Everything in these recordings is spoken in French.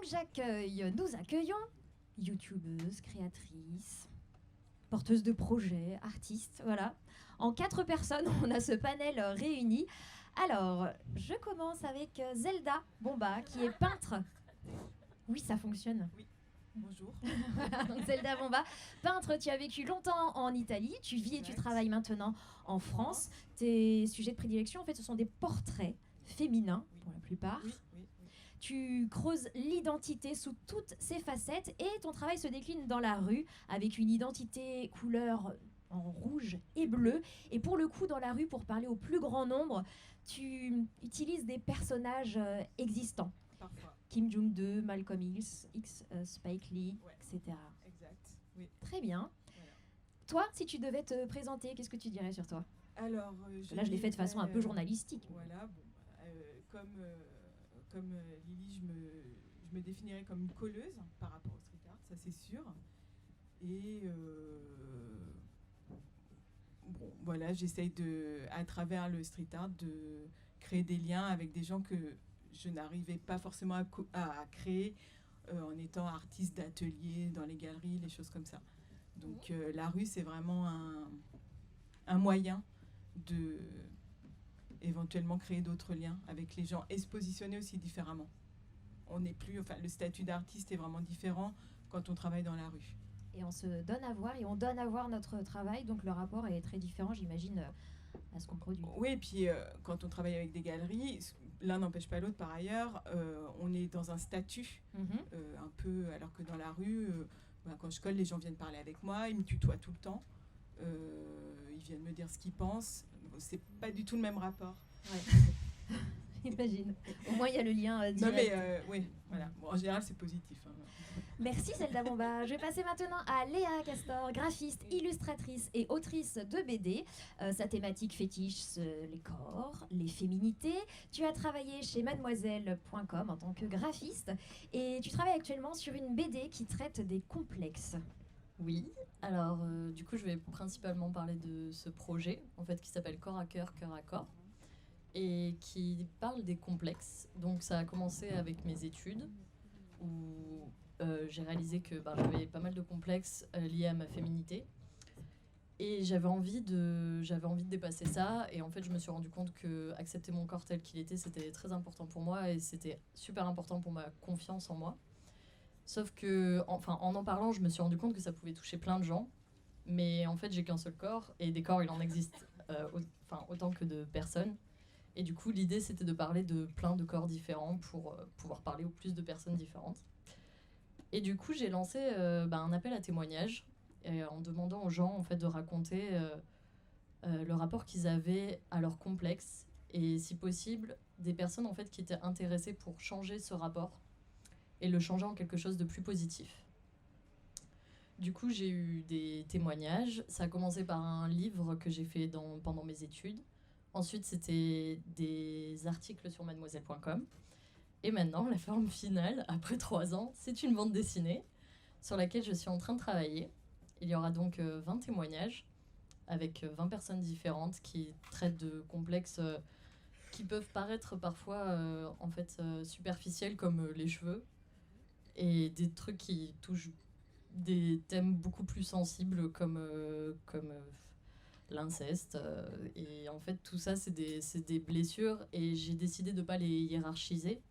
nous accueillons youtubeuse, créatrice, porteuse de projets, artiste, voilà. En 4 personnes, on a ce panel réuni. Alors, je commence avec Zelda Bomba, qui est peintre. Oui, ça fonctionne. Oui, bonjour. Donc, Zelda Bomba, peintre, tu as vécu longtemps en Italie, tu vis et tu travailles maintenant en France. Tes sujets de prédilection, en fait, ce sont des portraits féminins, pour la plupart. Oui. Tu creuses l'identité sous toutes ses facettes et ton travail se décline dans la rue avec une identité couleur en rouge et bleu. Et pour le coup, dans la rue, pour parler au plus grand nombre, tu utilises des personnages existants. Parfois. Kim Jong-il, Malcolm X, Spike Lee, etc. Exact, oui. Très bien. Voilà. Toi, si tu devais te présenter, qu'est-ce que tu dirais sur toi? Alors, là, je l'ai fait de façon un peu journalistique. Voilà, comme Lily, je me définirais comme une colleuse par rapport au street art, ça c'est sûr. Et voilà, j'essaye à travers le street art de créer des liens avec des gens que je n'arrivais pas forcément à créer en étant artiste d'atelier dans les galeries, les choses comme ça. Donc la rue, c'est vraiment un moyen de éventuellement créer d'autres liens avec les gens et se positionner aussi différemment. Le statut d'artiste est vraiment différent quand on travaille dans la rue. Et on se donne à voir et on donne à voir notre travail, donc le rapport est très différent, j'imagine, à ce qu'on produit. Oui, et puis quand on travaille avec des galeries, l'un n'empêche pas l'autre par ailleurs, on est dans un statut un peu, alors que dans la rue, quand je colle, les gens viennent parler avec moi, ils me tutoient tout le temps, ils viennent me dire ce qu'ils pensent, c'est pas du tout le même rapport. Ouais. J'imagine. Au moins, il y a le lien direct. Non, mais oui, voilà. Bon, en général, c'est positif. Hein. Merci, Zelda Bomba. Je vais passer maintenant à Léa Castor, graphiste, illustratrice et autrice de BD. Sa thématique fétiche, les corps, les féminités. Tu as travaillé chez mademoiselle.com en tant que graphiste et tu travailles actuellement sur une BD qui traite des complexes. Oui, alors du coup, je vais principalement parler de ce projet, en fait, qui s'appelle Corps à cœur, cœur à corps, et qui parle des complexes. Donc ça a commencé avec mes études, où j'ai réalisé que j'avais pas mal de complexes liés à ma féminité. Et j'avais envie de dépasser ça. Et en fait, je me suis rendu compte que accepter mon corps tel qu'il était, c'était très important pour moi. Et c'était super important pour ma confiance en moi. Sauf que, en parlant, je me suis rendu compte que ça pouvait toucher plein de gens. Mais en fait, j'ai qu'un seul corps. Et des corps, il en existe autant que de personnes. Et du coup, l'idée, c'était de parler de plein de corps différents pour pouvoir parler au plus de personnes différentes. Et du coup, j'ai lancé un appel à témoignages en demandant aux gens en fait, de raconter le rapport qu'ils avaient à leur complexe et, si possible, des personnes en fait, qui étaient intéressées pour changer ce rapport et le changer en quelque chose de plus positif. Du coup, j'ai eu des témoignages. Ça a commencé par un livre que j'ai fait pendant mes études. Ensuite, c'était des articles sur mademoiselle.com. Et maintenant, la forme finale, après 3 ans, c'est une bande dessinée sur laquelle je suis en train de travailler. Il y aura donc 20 témoignages avec 20 personnes différentes qui traitent de complexes qui peuvent paraître parfois superficiels comme les cheveux et des trucs qui touchent des thèmes beaucoup plus sensibles comme l'inceste. Et en fait, tout ça, c'est des blessures et j'ai décidé de ne pas les hiérarchiser.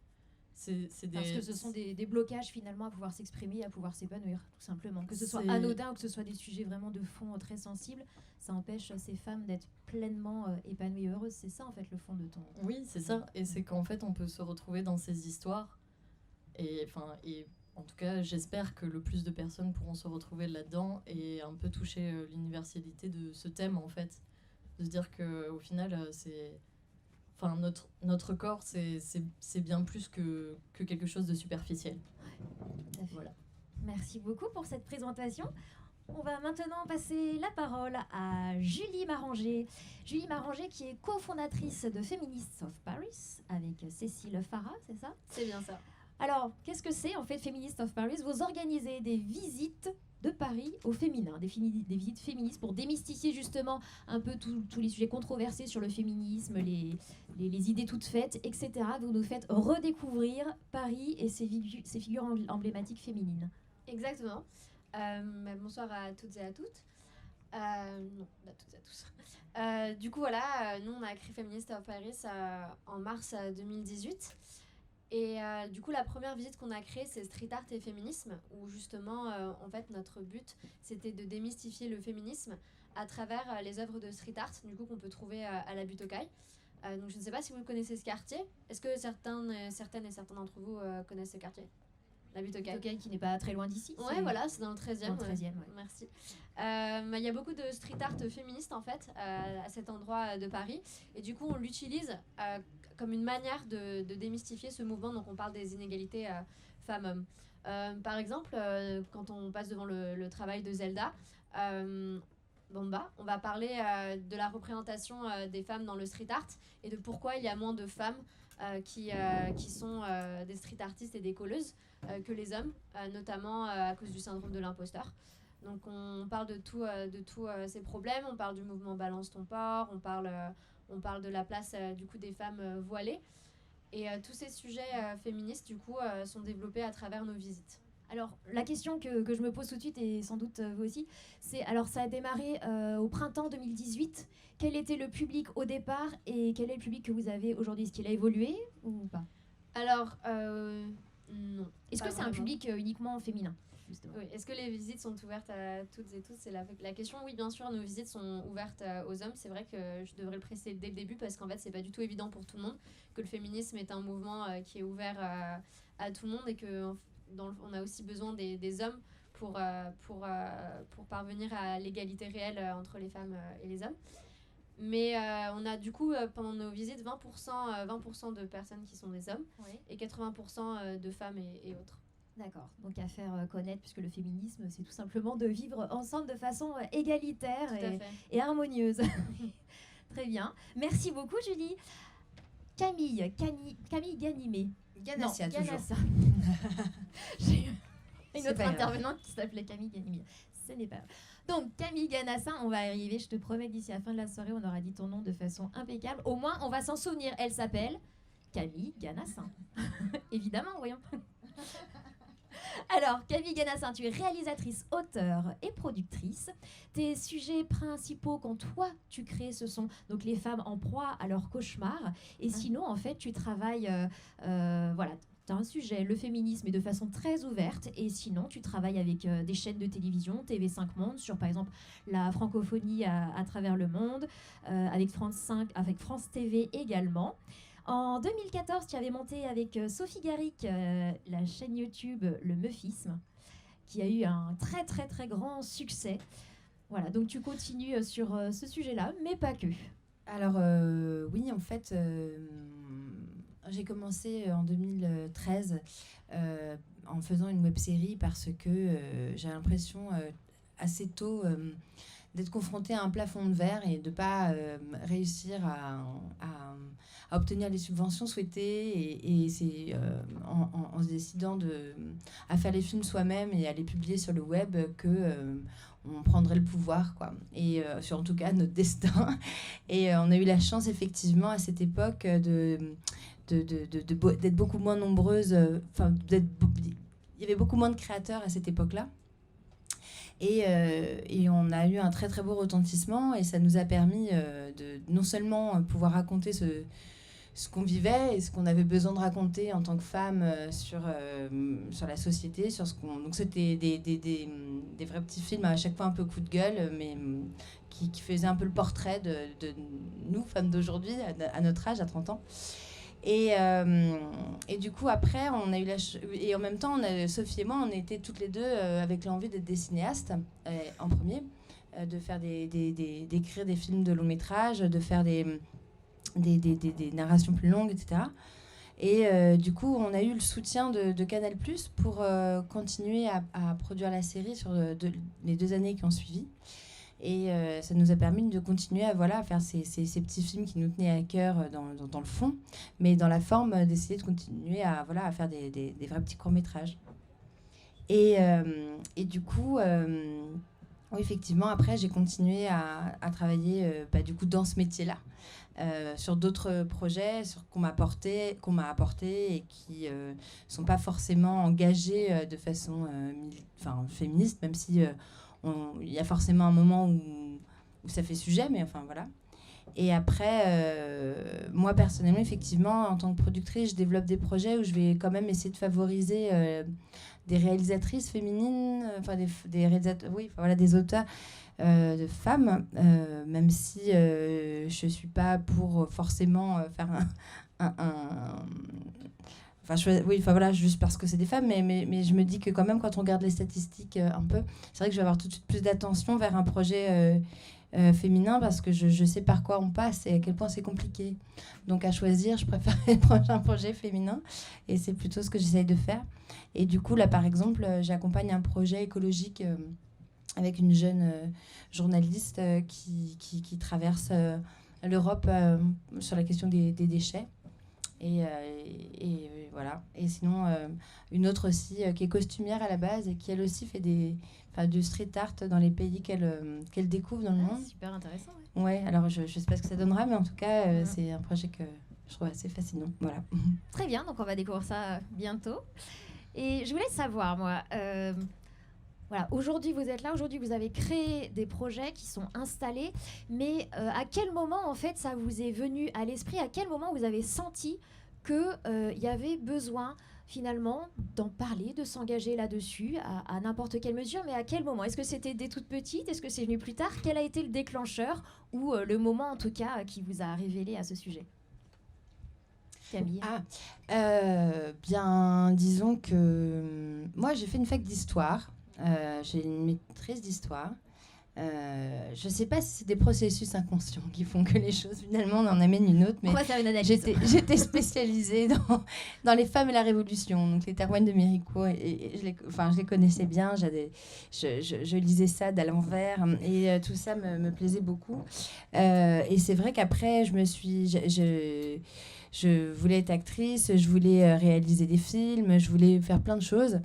Parce que ce sont des blocages finalement à pouvoir s'exprimer, à pouvoir s'épanouir, tout simplement. Que ce soit anodin ou que ce soit des sujets vraiment de fond très sensibles, ça empêche ces femmes d'être pleinement épanouies et heureuses. C'est ça en fait le fond de ton... Oui, c'est ça. Et c'est qu'en fait, on peut se retrouver dans ces histoires. Et en tout cas, j'espère que le plus de personnes pourront se retrouver là-dedans et un peu toucher l'universalité de ce thème, en fait. De se dire qu'au final, notre corps, c'est bien plus que quelque chose de superficiel. Ouais, voilà. Merci beaucoup pour cette présentation. On va maintenant passer la parole à Julie Maranger. Julie Maranger qui est cofondatrice de Feminists of Paris avec Cécile Farah, c'est ça? C'est bien ça. Alors, qu'est-ce que c'est en fait Feminist of Paris? Vous organisez des visites de Paris au féminin, des visites féministes pour démystifier justement un peu tous les sujets controversés sur le féminisme, les idées toutes faites, etc. Vous nous faites redécouvrir Paris et ses figures emblématiques féminines. Exactement. Bonsoir à toutes et à toutes. Non, à toutes et à tous. Du coup, voilà, nous, on a créé Feminist of Paris en mars 2018. Et du coup, la première visite qu'on a créée, c'est Street Art et Féminisme, où justement, en fait, notre but, c'était de démystifier le féminisme à travers les œuvres de street art, du coup, qu'on peut trouver à la butte aux Cailles. Donc, je ne sais pas si vous connaissez ce quartier. Est-ce que certaines et certains d'entre vous connaissent ce quartier ? La butte aux Cailles, qui n'est pas très loin d'ici. Ouais, voilà, c'est dans le 13e. Dans le 13e, ouais. Merci. Il y a beaucoup de street art féministe, en fait, à cet endroit de Paris. Et du coup, on l'utilise comme une manière de démystifier ce mouvement. Donc, on parle des inégalités femmes-hommes. Par exemple, quand on passe devant le travail de Zelda, Bomba, on va parler de la représentation des femmes dans le street art et de pourquoi il y a moins de femmes qui sont des street artistes et des colleuses que les hommes, notamment à cause du syndrome de l'imposteur. Donc on parle de tous ces problèmes, on parle du mouvement Balance ton port, on parle de la place du coup des femmes voilées. Et tous ces sujets féministes du coup sont développés à travers nos visites. Alors, la question que je me pose tout de suite, et sans doute vous aussi, c'est, alors ça a démarré au printemps 2018. Quel était le public au départ et quel est le public que vous avez aujourd'hui? Est-ce qu'il a évolué ou pas? Alors, non. Est-ce que c'est un public uniquement féminin, justement? Oui. Est-ce que les visites sont ouvertes à toutes et tous? C'est la question. Oui, bien sûr, nos visites sont ouvertes aux hommes. C'est vrai que je devrais le préciser dès le début parce qu'en fait, c'est pas du tout évident pour tout le monde que le féminisme est un mouvement qui est ouvert à tout le monde et que on a aussi besoin des hommes pour parvenir à l'égalité réelle entre les femmes et les hommes. Mais on a du coup, pendant nos visites, 20% de personnes qui sont des hommes, oui, et 80% de femmes et autres. D'accord, donc à faire connaître, puisque le féminisme, c'est tout simplement de vivre ensemble de façon égalitaire et harmonieuse. Très bien. Merci beaucoup, Julie. Camille Ganimé. Ganassia, toujours. J'ai une autre intervenante qui s'appelait Camille Ganimé. Ce n'est pas grave. Donc, Camille Ganassin, on va arriver, je te promets, d'ici la fin de la soirée, on aura dit ton nom de façon impeccable. Au moins, on va s'en souvenir. Elle s'appelle Camille Ganassin. Évidemment, voyons. Alors, Camille Ganassin, tu es réalisatrice, auteure et productrice. Tes sujets principaux quand toi tu crées, ce sont donc les femmes en proie à leurs cauchemars. Et sinon, en fait, tu travailles, voilà, tu as un sujet, le féminisme, et de façon très ouverte. Et sinon, tu travailles avec des chaînes de télévision, TV5 Monde, sur par exemple la francophonie à travers le monde, avec France 5, avec France TV également. En 2014, tu avais monté avec Sophie Garrick la chaîne YouTube Le Meufisme, qui a eu un très très très grand succès. Voilà, donc tu continues sur ce sujet-là, mais pas que. Alors oui, en fait, j'ai commencé en 2013 en faisant une web-série parce que j'ai l'impression assez tôt d'être confrontée à un plafond de verre et de ne pas réussir à obtenir les subventions souhaitées. Et c'est en se décidant à faire les films soi-même et à les publier sur le web que on prendrait le pouvoir, quoi. Et sur en tout cas notre destin. Et on a eu la chance effectivement à cette époque d'être beaucoup moins nombreuses. Il y avait beaucoup moins de créateurs à cette époque-là. Et on a eu un très très beau retentissement et ça nous a permis de non seulement pouvoir raconter ce qu'on vivait et ce qu'on avait besoin de raconter en tant que femme sur la société, sur ce qu'on... Donc c'était des vrais petits films à chaque fois un peu coup de gueule, mais qui faisaient un peu le portrait de nous, femmes d'aujourd'hui, à notre âge, à 30 ans. Et du coup, après, on a eu et en même temps, Sophie et moi, on était toutes les deux avec l'envie d'être des cinéastes en premier, de faire d'écrire des films de long métrage, de faire des narrations plus longues, etc. Et du coup, on a eu le soutien de Canal+ pour continuer à produire la série sur les 2 années qui ont suivi. Et ça nous a permis de continuer à faire ces petits films qui nous tenaient à cœur dans le fond, mais dans la forme d'essayer de continuer à faire des vrais petits courts-métrages. Et du coup, oui, effectivement, après, j'ai continué à travailler du coup, dans ce métier-là, sur d'autres projets qu'on m'a apportés et qui ne sont pas forcément engagés de façon féministe, même si il y a forcément un moment où ça fait sujet, mais enfin voilà. Et après, moi personnellement, effectivement, en tant que productrice, je développe des projets où je vais quand même essayer de favoriser des réalisatrices féminines, des auteurs de femmes, même si je suis pas pour forcément faire juste parce que c'est des femmes, mais je me dis que quand même, quand on regarde les statistiques un peu, c'est vrai que je vais avoir tout de suite plus d'attention vers un projet féminin parce que je sais par quoi on passe et à quel point c'est compliqué. Donc à choisir, je préfère un projet féminin et c'est plutôt ce que j'essaye de faire. Et du coup, là, par exemple, j'accompagne un projet écologique avec une jeune journaliste qui traverse l'Europe sur la question des déchets. Et voilà. Et sinon, une autre aussi qui est costumière à la base et qui elle aussi fait du street art dans les pays qu'elle découvre dans le monde. Super intéressant. Ouais, alors je sais pas ce que ça donnera, mais en tout cas, c'est un projet que je trouve assez fascinant. Voilà. Très bien, donc on va découvrir ça bientôt. Et je voulais savoir, moi, voilà, aujourd'hui vous êtes là, aujourd'hui vous avez créé des projets qui sont installés, mais à quel moment en fait ça vous est venu à l'esprit, à quel moment vous avez senti qu'il y avait besoin finalement d'en parler, de s'engager là-dessus, à n'importe quelle mesure, mais à quel moment? Est-ce que c'était dès toute petite? Est-ce que c'est venu plus tard? Quel a été le déclencheur ou le moment en tout cas qui vous a révélé à ce sujet? Camille. Bien, disons que moi j'ai fait une fac d'histoire, j'ai une maîtrise d'histoire. Je sais pas si c'est des processus inconscients qui font que les choses finalement on en amène une autre, mais on va faire une analyse. J'étais spécialisée dans les femmes et la Révolution, donc les Thérouannes de Méricourt, et je les connaissais bien, je lisais ça d'à l'envers et tout ça me plaisait beaucoup, et c'est vrai qu'après je voulais être actrice, je voulais réaliser des films, je voulais faire plein de choses.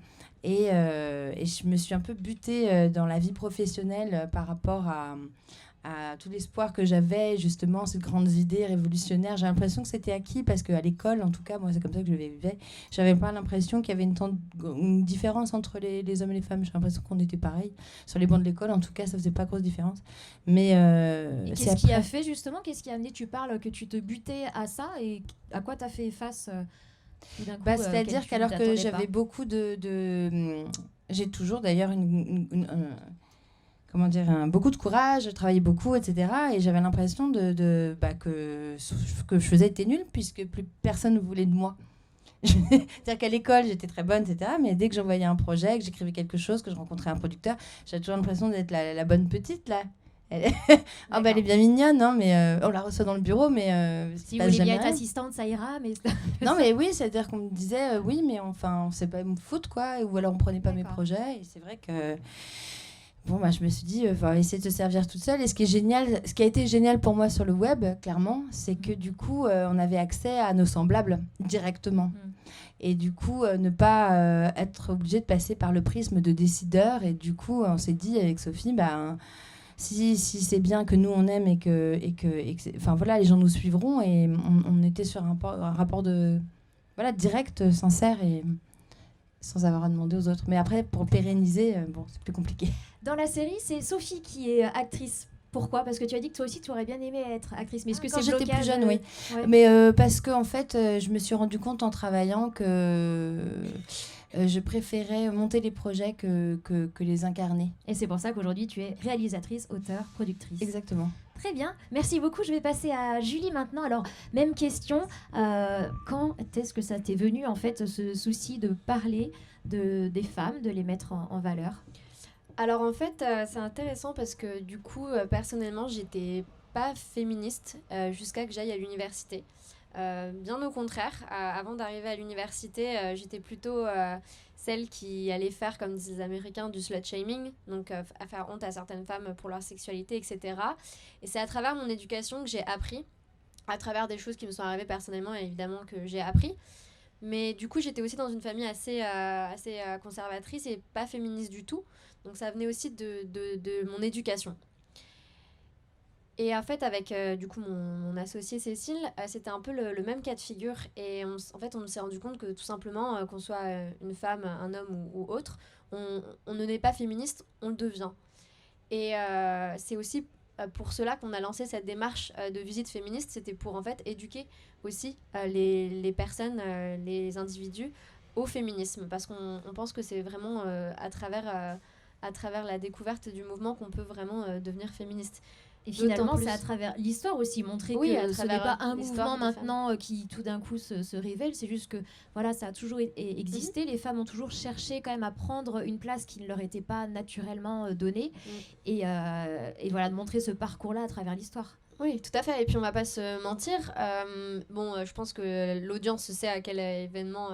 Et je me suis un peu butée dans la vie professionnelle par rapport à tout l'espoir que j'avais, justement, ces grandes idées révolutionnaires. J'ai l'impression que c'était acquis parce qu'à l'école, en tout cas, moi, c'est comme ça que je le vivais. J'avais pas l'impression qu'il y avait une différence entre les hommes et les femmes. J'ai l'impression qu'on était pareil. Sur les bancs de l'école, en tout cas, ça faisait pas grosse différence. Mais qu'est-ce qui a fait, justement, qu'est-ce qui a amené, tu parles que tu te butais à ça et à quoi tu as fait face c'est-à-dire qu'alors que j'avais beaucoup j'ai toujours d'ailleurs beaucoup de courage, je travaillais beaucoup, etc. Et j'avais l'impression que ce que je faisais était nul puisque plus personne ne voulait de moi. C'est-à-dire qu'à l'école, j'étais très bonne, etc. Mais dès que j'envoyais un projet, que j'écrivais quelque chose, que je rencontrais un producteur, j'avais toujours l'impression d'être la bonne petite, là. Elle est bien mignonne, hein, mais on la reçoit dans le bureau, mais si vous voulez bien être assistante, ça ira, mais non, mais oui, c'est-à-dire qu'on me disait oui, mais enfin on sait pas me foutre, quoi, ou alors on prenait pas mes projets. Et c'est vrai que je me suis dit essayer de se servir toute seule. Et ce qui a été génial pour moi sur le web, clairement, c'est que du coup on avait accès à nos semblables directement. Et du coup ne pas être obligé de passer par le prisme de décideurs. Et du coup on s'est dit avec Sophie, si c'est bien que nous on aime et que les gens nous suivront, et on était sur un rapport de direct, sincère et sans avoir à demander aux autres. Mais après, pour pérenniser, c'est plus compliqué. Dans la série, c'est Sophie qui est actrice. Pourquoi? Parce que tu as dit que toi aussi tu aurais bien aimé être actrice. Mais est-ce que quand c'est j'étais plus jeune, oui. Ouais. Mais parce que en fait, je me suis rendu compte en travaillant que je préférais monter les projets que les incarner. Et c'est pour ça qu'aujourd'hui tu es réalisatrice, auteure, productrice. Exactement. Très bien, merci beaucoup. Je vais passer à Julie maintenant. Alors, même question. Quand est-ce que ça t'est venu, en fait, ce souci de parler des femmes, de les mettre en valeur? Alors, en fait, c'est intéressant parce que, du coup, personnellement, j'étais pas féministe jusqu'à que j'aille à l'université. Bien au contraire, avant d'arriver à l'université, j'étais plutôt celle qui allait faire, comme disent les Américains, du slut-shaming, donc à faire honte à certaines femmes pour leur sexualité, etc. Et c'est à travers mon éducation que j'ai appris, à travers des choses qui me sont arrivées personnellement, évidemment, que j'ai appris. Mais du coup, j'étais aussi dans une famille assez conservatrice et pas féministe du tout. Donc ça venait aussi de mon éducation. Et en fait, avec du coup mon associée Cécile, c'était un peu le même cas de figure. Et en fait, on s'est rendu compte que tout simplement, qu'on soit une femme, un homme ou autre, on ne n'est pas féministe, on le devient. Et c'est aussi pour cela qu'on a lancé cette démarche de visite féministe. C'était pour en fait éduquer aussi les personnes, les individus au féminisme. Parce qu'on pense que c'est vraiment à travers la découverte du mouvement qu'on peut vraiment devenir féministe. Et finalement, c'est à travers l'histoire aussi, montrer Oui, que ce n'est pas un l'histoire mouvement maintenant qui tout d'un coup se révèle, c'est juste que voilà, ça a toujours existé, les femmes ont toujours cherché quand même à prendre une place qui ne leur était pas naturellement donnée, et voilà, de montrer ce parcours-là à travers l'histoire. Oui, tout à fait. Et puis on va pas se mentir. Je pense que l'audience sait à quel événement,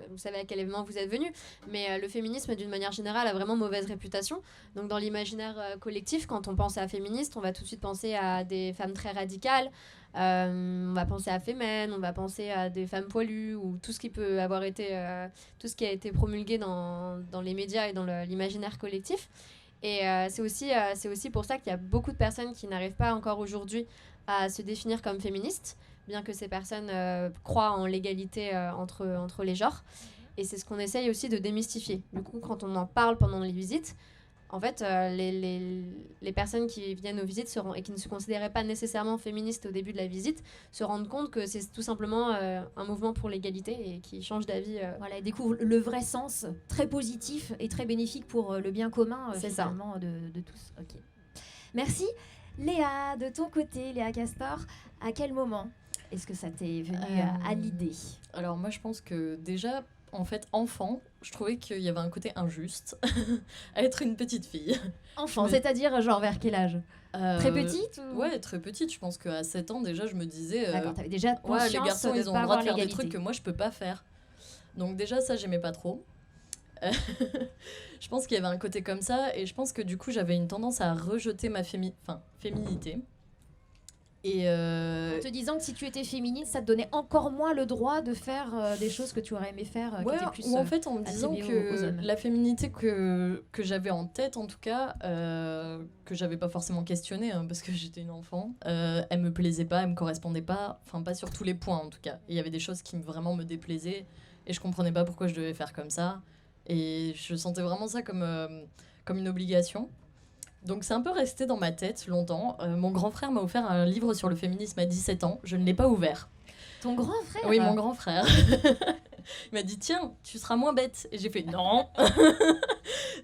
vous savez à quel événement vous êtes venu. Mais le féminisme, d'une manière générale, a vraiment mauvaise réputation. Donc dans l'imaginaire collectif, quand on pense à féministe, on va tout de suite penser à des femmes très radicales. On va penser à Femen, on va penser à des femmes poilues ou tout ce qui peut avoir été, tout ce qui a été promulgué dans les médias et dans l'imaginaire collectif. Et c'est aussi pour ça qu'il y a beaucoup de personnes qui n'arrivent pas encore aujourd'hui à se définir comme féministes, bien que ces personnes croient en l'égalité entre les genres. Et c'est ce qu'on essaye aussi de démystifier. Du coup, quand on en parle pendant les visites, en fait, les personnes qui viennent aux visites et qui ne se considéraient pas nécessairement féministes au début de la visite se rendent compte que c'est tout simplement un mouvement pour l'égalité et qui change d'avis. Voilà, ils découvrent le vrai sens, très positif et très bénéfique pour le bien commun finalement de tous. Ok. Merci. Léa, de ton côté, Léa Castor, à quel moment est-ce que ça t'est venu à l'idée ? Alors moi, je pense que déjà, en fait, enfant, je trouvais qu'il y avait un côté injuste à être une petite fille. Enfant, c'est-à-dire genre vers quel âge ? Très petite ou... Ouais, très petite. Je pense qu'à 7 ans, déjà, je me disais... D'accord, t'avais déjà conscience les garçons, de ils ont pas le droit avoir de faire des l'égalité. trucs que moi, je peux pas faire. Donc déjà, ça, j'aimais pas trop. Je pense qu'il y avait un côté comme ça. Et je pense que du coup, j'avais une tendance à rejeter ma féminité. Et en te disant que si tu étais féminine, ça te donnait encore moins le droit de faire des choses que tu aurais aimé faire, qui étaient plus ou en fait en me disant que la féminité que j'avais en tête, en tout cas, que j'avais pas forcément questionnée, hein, parce que j'étais une enfant, elle me plaisait pas, elle me correspondait pas, enfin pas sur tous les points en tout cas. Il y avait des choses qui vraiment me déplaisaient et je comprenais pas pourquoi je devais faire comme ça. Et je sentais vraiment ça comme une obligation. Donc c'est un peu resté dans ma tête longtemps. Mon grand frère m'a offert un livre sur le féminisme à 17 ans. Je ne l'ai pas ouvert. Ton grand frère ? Oui, mon grand frère. Il m'a dit, tiens, tu seras moins bête. Et j'ai fait, non.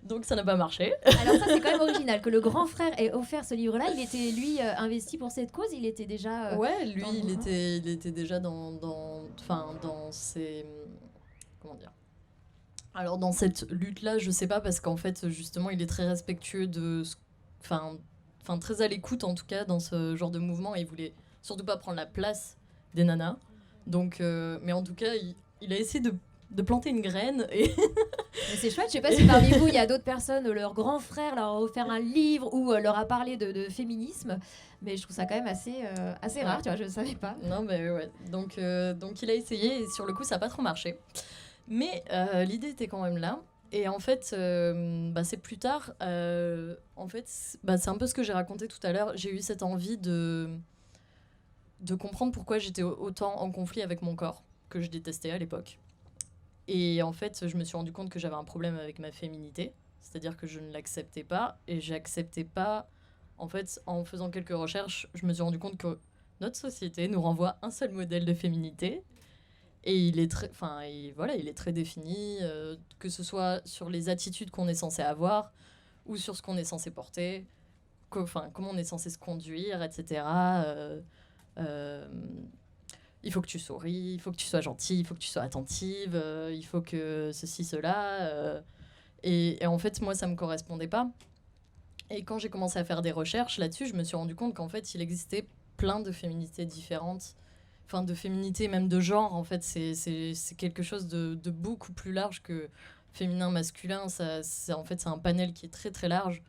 Donc ça n'a pas marché. Alors ça, c'est quand même original, que le grand frère ait offert ce livre-là. Il était, lui, investi pour cette cause. Il était déjà... ouais, lui, il était déjà dans ses... Comment dire ? Alors dans cette lutte-là, je sais pas, parce qu'en fait, justement, il est très respectueux de... Enfin, très à l'écoute, en tout cas, dans ce genre de mouvement. Et il voulait surtout pas prendre la place des nanas. Donc, mais en tout cas, il a essayé de planter une graine. Et mais c'est chouette, je sais pas si parmi vous, il y a d'autres personnes, leur grand frère leur a offert un livre ou leur a parlé de féminisme. Mais je trouve ça quand même assez rare, tu vois, je ne savais pas. Non, mais ouais. Donc il a essayé et sur le coup, ça n'a pas trop marché. Mais l'idée était quand même là. Et en fait, c'est plus tard. En fait, c'est un peu ce que j'ai raconté tout à l'heure. J'ai eu cette envie de comprendre pourquoi j'étais autant en conflit avec mon corps, que je détestais à l'époque. Et en fait, je me suis rendu compte que j'avais un problème avec ma féminité. C'est-à-dire que je ne l'acceptais pas. Et j'acceptais pas... En fait, en faisant quelques recherches, je me suis rendu compte que notre société nous renvoie un seul modèle de féminité. Et il est très défini, que ce soit sur les attitudes qu'on est censé avoir ou sur ce qu'on est censé porter, comment on est censé se conduire, etc. Il faut que tu souris, il faut que tu sois gentille, il faut que tu sois attentive, il faut que ceci, cela. Et en fait, moi, ça ne me correspondait pas. Et quand j'ai commencé à faire des recherches là-dessus, je me suis rendu compte qu'en fait, il existait plein de féminités différentes enfin de féminité, même de genre. En fait, c'est quelque chose de beaucoup plus large que féminin, masculin. En fait, c'est un panel qui est très très large.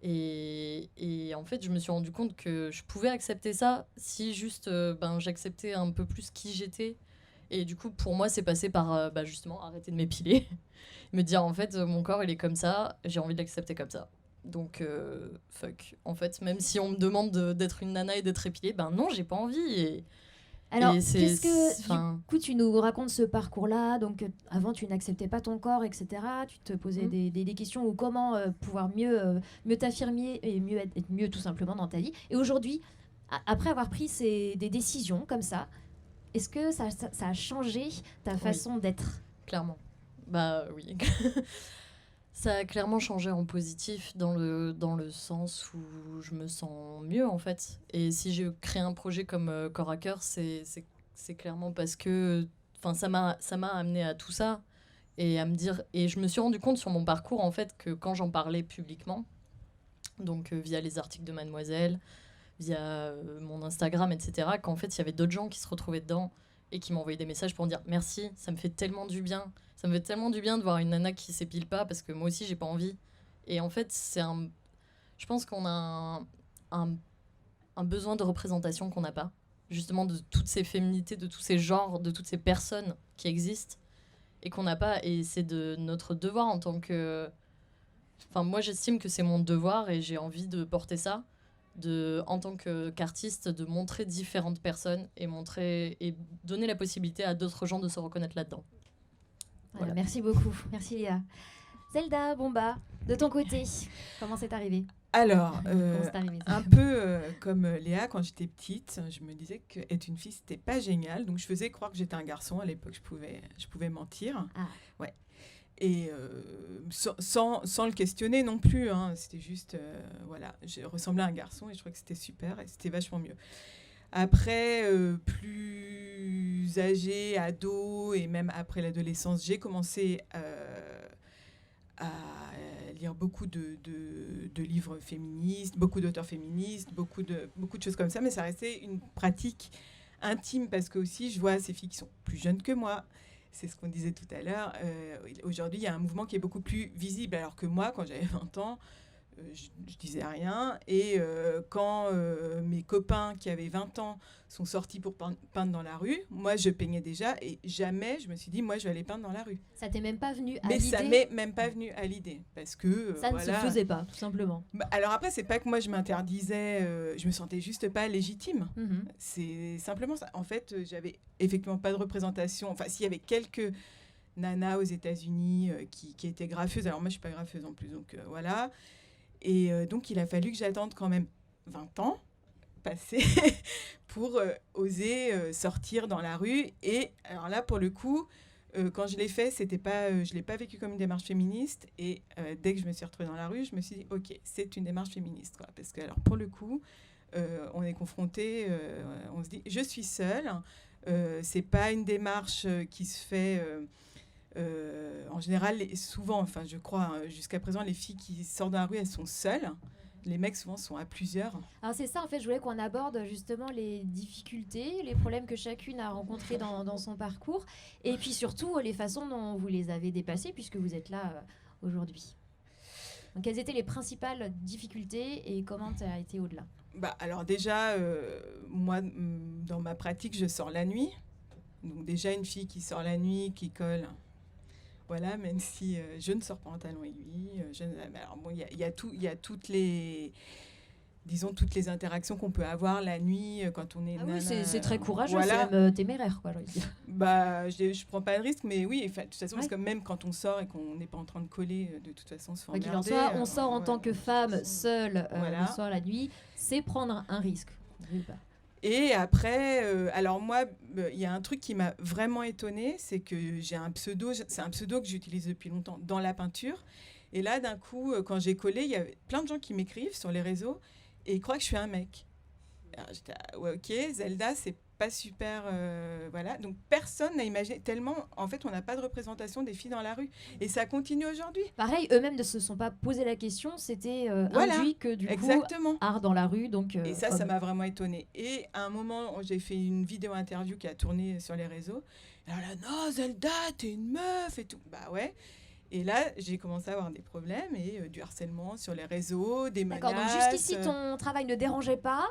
Et en fait, je me suis rendu compte que je pouvais accepter ça si juste j'acceptais un peu plus qui j'étais. Et du coup, pour moi, c'est passé par justement arrêter de m'épiler. Me dire, en fait, mon corps, il est comme ça, j'ai envie de l'accepter comme ça. Donc, fuck. En fait, même si on me demande d'être une nana et d'être épilée, non, j'ai pas envie. Alors, Et qu'est-ce que, enfin, du coup, tu nous racontes ce parcours-là? Donc, avant, tu n'acceptais pas ton corps, etc. Tu te posais des questions ou comment pouvoir mieux t'affirmer et mieux être mieux tout simplement dans ta vie. Et aujourd'hui, après avoir pris des décisions comme ça, est-ce que ça a changé ta façon d'être? clairement. Bah oui. Ça a clairement changé en positif dans le sens où je me sens mieux en fait. Et si je crée un projet comme Corps à Cœur, c'est clairement parce que ça m'a amené à tout ça et à me dire. Et je me suis rendu compte sur mon parcours en fait que quand j'en parlais publiquement, donc via les articles de Mademoiselle, via mon Instagram, etc., qu'en fait il y avait d'autres gens qui se retrouvaient dedans et qui m'envoyaient des messages pour me dire merci, ça me fait tellement du bien. Ça me fait tellement du bien de voir une nana qui s'épile pas parce que moi aussi j'ai pas envie. Et en fait, je pense qu'on a un besoin de représentation qu'on n'a pas. Justement de toutes ces féminités, de tous ces genres, de toutes ces personnes qui existent et qu'on n'a pas. Et c'est de notre devoir en tant que... Enfin, moi j'estime que c'est mon devoir et j'ai envie de porter ça. En tant qu'artiste, de montrer différentes personnes et donner la possibilité à d'autres gens de se reconnaître là-dedans. Voilà. Merci beaucoup. Merci Léa. Zelda, Bomba, de ton côté, comment c'est arrivé? Alors, un peu comme Léa, quand j'étais petite, je me disais qu'être une fille, c'était pas génial. Donc, je faisais croire que j'étais un garçon. À l'époque, je pouvais mentir. Ah. Ouais. Et sans le questionner non plus. Hein. C'était juste, voilà, je ressemblais à un garçon et je trouvais que c'était super et c'était vachement mieux. Après, plus âgée, ado et même après l'adolescence, j'ai commencé à lire beaucoup de livres féministes, beaucoup d'auteurs féministes, beaucoup de choses comme ça, mais ça restait une pratique intime parce que aussi je vois ces filles qui sont plus jeunes que moi. C'est ce qu'on disait tout à l'heure. Aujourd'hui, il y a un mouvement qui est beaucoup plus visible, alors que moi, quand j'avais 20 ans, je disais rien. Et quand mes copains qui avaient 20 ans sont sortis pour peindre dans la rue, moi, je peignais déjà et jamais je me suis dit, moi, je vais aller peindre dans la rue. Ça t'est même pas venu à l'idée? Mais ça l'idée? m'est même pas venu à l'idée. Parce que ça ne se faisait pas, tout simplement. Alors après, c'est pas que moi, je m'interdisais, je me sentais juste pas légitime. C'est simplement ça. En fait, j'avais effectivement pas de représentation. Enfin, s'il y avait quelques nanas aux États-Unis qui étaient graffeuses. Alors moi, je suis pas graffeuse en plus, donc voilà. Et donc, il a fallu que j'attende quand même 20 ans passés pour oser sortir dans la rue. Et alors là, pour le coup, quand je l'ai fait, je ne l'ai pas vécu comme une démarche féministe. Et dès que je me suis retrouvée dans la rue, je me suis dit, OK, c'est une démarche féministe. Quoi. Parce que, alors, pour le coup, on est confronté, on se dit, je suis seule. Ce n'est pas une démarche qui se fait... en général, souvent, enfin, je crois, jusqu'à présent, les filles qui sortent dans la rue, elles sont seules. Les mecs, souvent, sont à plusieurs. Alors, c'est ça, en fait, je voulais qu'on aborde justement les difficultés, les problèmes que chacune a rencontrés dans son parcours, et puis surtout, les façons dont vous les avez dépassés, puisque vous êtes là aujourd'hui. Donc, quelles étaient les principales difficultés et comment tu as été au-delà? Alors déjà, moi, dans ma pratique, je sors la nuit. Donc déjà, une fille qui sort la nuit, qui colle... Voilà, même si je ne sors pas en talons aiguilles. Alors bon, il y a toutes les interactions qu'on peut avoir la nuit quand on est oui, c'est très courageux, voilà. C'est même téméraire, quoi. Je prends pas de risque, mais oui, de toute façon, parce que même quand on sort et qu'on n'est pas en train de coller, de toute façon, on se fait emmerder. Quoi qu'il en soit, on sort en tant que femme seule le soir, la nuit, c'est prendre un risque. Et après, alors moi, il y a un truc qui m'a vraiment étonnée, c'est que j'ai un pseudo, c'est un pseudo que j'utilise depuis longtemps dans la peinture. Et là, d'un coup, quand j'ai collé, il y avait plein de gens qui m'écrivent sur les réseaux et ils croient que je suis un mec. Alors, j'étais, ouais, ok, Zelda, c'est pas super, voilà. Donc personne n'a imaginé, tellement, en fait, on n'a pas de représentation des filles dans la rue. Et ça continue aujourd'hui. Pareil, eux-mêmes ne se sont pas posé la question, c'était Voilà, induit que du coup, Exactement. art dans la rue, donc... Et ça homme. m'a vraiment étonnée. Et à un moment, j'ai fait une vidéo interview qui a tourné sur les réseaux. Et alors là, non, Zelda, t'es une meuf et tout. Bah ouais. Et là, j'ai commencé à avoir des problèmes et du harcèlement sur les réseaux, des menaces. D'accord, donc jusqu'ici, ton travail ne dérangeait pas.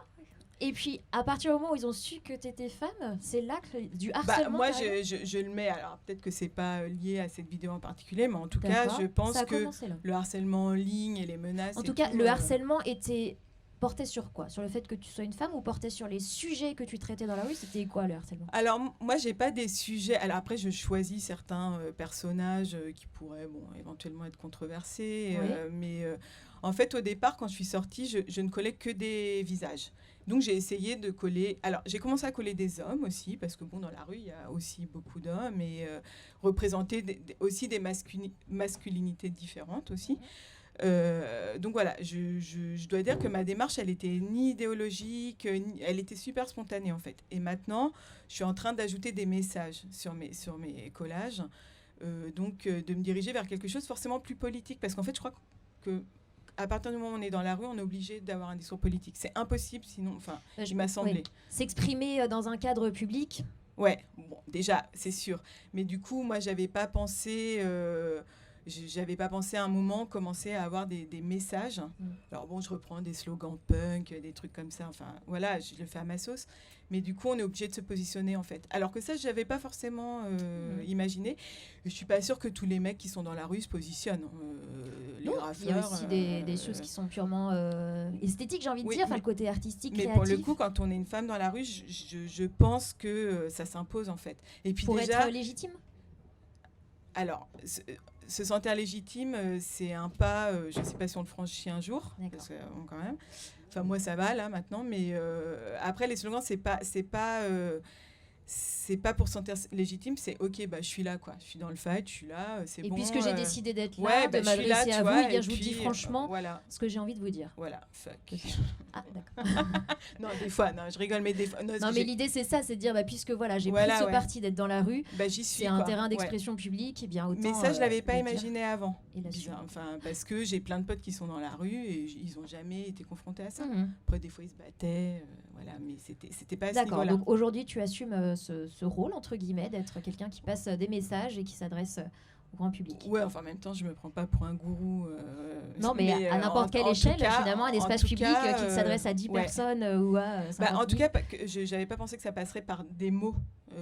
Et puis, à partir du moment où ils ont su que tu étais femme, c'est là que du Bah, harcèlement... moi, carrément je le mets. Alors, peut-être que c'est pas lié à cette vidéo en particulier, mais en tout cas, D'accord. je pense Ça a que commencé, là. le harcèlement en ligne et les menaces. En et tout cas, tout, le harcèlement était porté sur quoi? Sur le fait que tu sois une femme ou porté sur les sujets que tu traitais dans la rue? C'était quoi le harcèlement? Alors, moi, j'ai pas des sujets. Alors, après, je choisis certains personnages qui pourraient, bon, éventuellement être controversés. Oui. Mais en fait, au départ, quand je suis sortie, je ne collais que des visages. Donc, j'ai essayé de coller. Alors, j'ai commencé à coller des hommes aussi, parce que, bon, dans la rue, il y a aussi beaucoup d'hommes et représenter aussi des masculinités différentes aussi. Donc voilà, je dois dire que ma démarche, elle était ni idéologique, elle était super spontanée en fait. Et maintenant, je suis en train d'ajouter des messages sur mes collages, donc de me diriger vers quelque chose forcément plus politique, parce qu'en fait, je crois que à partir du moment où on est dans la rue, on est obligé d'avoir un discours politique. C'est impossible sinon, enfin, il m'a semblé. Oui. S'exprimer dans un cadre public. Ouais, bon, déjà, c'est sûr. Mais du coup, moi, j'avais pas pensé à un moment commencer à avoir des messages. Alors bon, je reprends des slogans punk, des trucs comme ça. Enfin, voilà, je le fais à ma sauce. Mais du coup, on est obligé de se positionner, en fait. Alors que ça, je n'avais pas forcément imaginé. Je suis pas sûre que tous les mecs qui sont dans la rue se positionnent. Les Non, graffeurs, il y a aussi des choses qui sont purement esthétiques, j'ai envie de Oui, dire, enfin mais- le côté artistique, Mais créatif. pour le coup, quand on est une femme dans la rue, je pense que ça s'impose, en fait. Et puis pour déjà, être légitime. alors, se sentir légitime, c'est un pas, je ne sais pas si on le franchit un jour, D'accord. parce que bon, quand même. Enfin, moi, ça va là maintenant, mais après, les slogans, c'est pas pour se sentir légitime, c'est ok, bah, je suis là, quoi. Je suis dans le fight, je suis là, c'est Et bon. puisque j'ai décidé d'être là, ouais, de bah, je suis là, m'adresser tu à vous, vois, eh bien, et je vous dis puis, franchement voilà, ce que j'ai envie de vous dire. voilà, fuck. Ah, d'accord. Non, des fois, non, je rigole, mais des fois. Non, mais l'idée, c'est ça, c'est de dire, bah, puisque voilà, j'ai Voilà, pris ce ouais. parti d'être dans la rue, bah, j'y suis, c'est un quoi. terrain Ouais. d'expression publique, et bien autant. Mais ça, je l'avais pas le dire imaginé avant. et l'assumer. Bizarre. Enfin, parce que j'ai plein de potes qui sont dans la rue et ils ont jamais été confrontés à ça. Mhm. Après, des fois, ils se battaient, voilà, mais c'était pas à ce D'accord, niveau-là. donc aujourd'hui, tu assumes ce rôle, entre guillemets, d'être quelqu'un qui passe des messages et qui s'adresse au grand public. Ouais, enfin, en même temps, je me prends pas pour un gourou. Non, mais à n'importe quelle en tout échelle, cas- finalement, un en espace tout public cas, qui s'adresse à 10 ouais. personnes ou à 50 Bah, en tout 000. cas, j'avais pas pensé que ça passerait par des mots.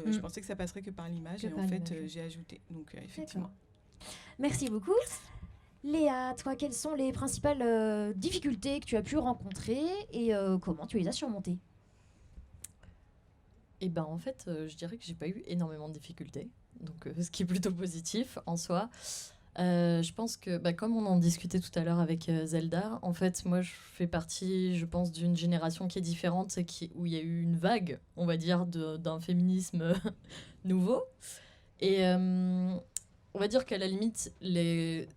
Je pensais que ça passerait que par l'image. Que Et par en fait, l'image. j'ai ajouté. Donc, effectivement. Merci beaucoup. Léa, toi, quelles sont les principales difficultés que tu as pu rencontrer et comment tu les as surmontées? Et ben en fait, je dirais que j'ai pas eu énormément de difficultés, donc ce qui est plutôt positif en soi. Je pense que, bah, comme on en discutait tout à l'heure avec Zelda, en fait, moi, je fais partie, je pense, d'une génération qui est différente et où il y a eu une vague, on va dire, d'un féminisme nouveau. Et on va dire qu'à la limite, les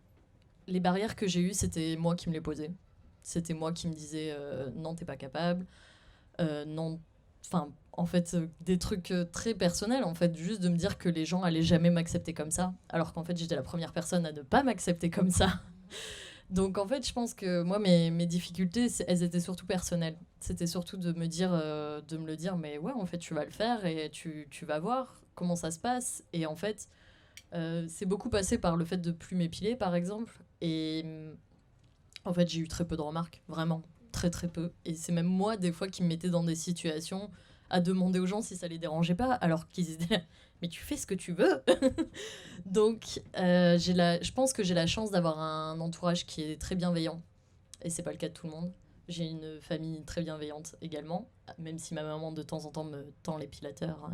barrières que j'ai eues, c'était moi qui me les posais. C'était moi qui me disais non, t'es pas capable, non, enfin, en fait, des trucs très personnels, en fait, juste de me dire que les gens allaient jamais m'accepter comme ça, alors qu'en fait, j'étais la première personne à ne pas m'accepter comme ça. Donc, en fait, je pense que moi, mes difficultés, elles étaient surtout personnelles. C'était surtout de me le dire, mais ouais, en fait, tu vas le faire et tu vas voir comment ça se passe. Et en fait, c'est beaucoup passé par le fait de plus m'épiler, par exemple. Et en fait, j'ai eu très peu de remarques, vraiment, très très peu. Et c'est même moi, des fois, qui me mettais dans des situations à demander aux gens si ça les dérangeait pas, alors qu'ils étaient mais tu fais ce que tu veux. Donc, je pense que j'ai la chance d'avoir un entourage qui est très bienveillant. Et c'est pas le cas de tout le monde. J'ai une famille très bienveillante également, même si ma maman de temps en temps me tend l'épilateur,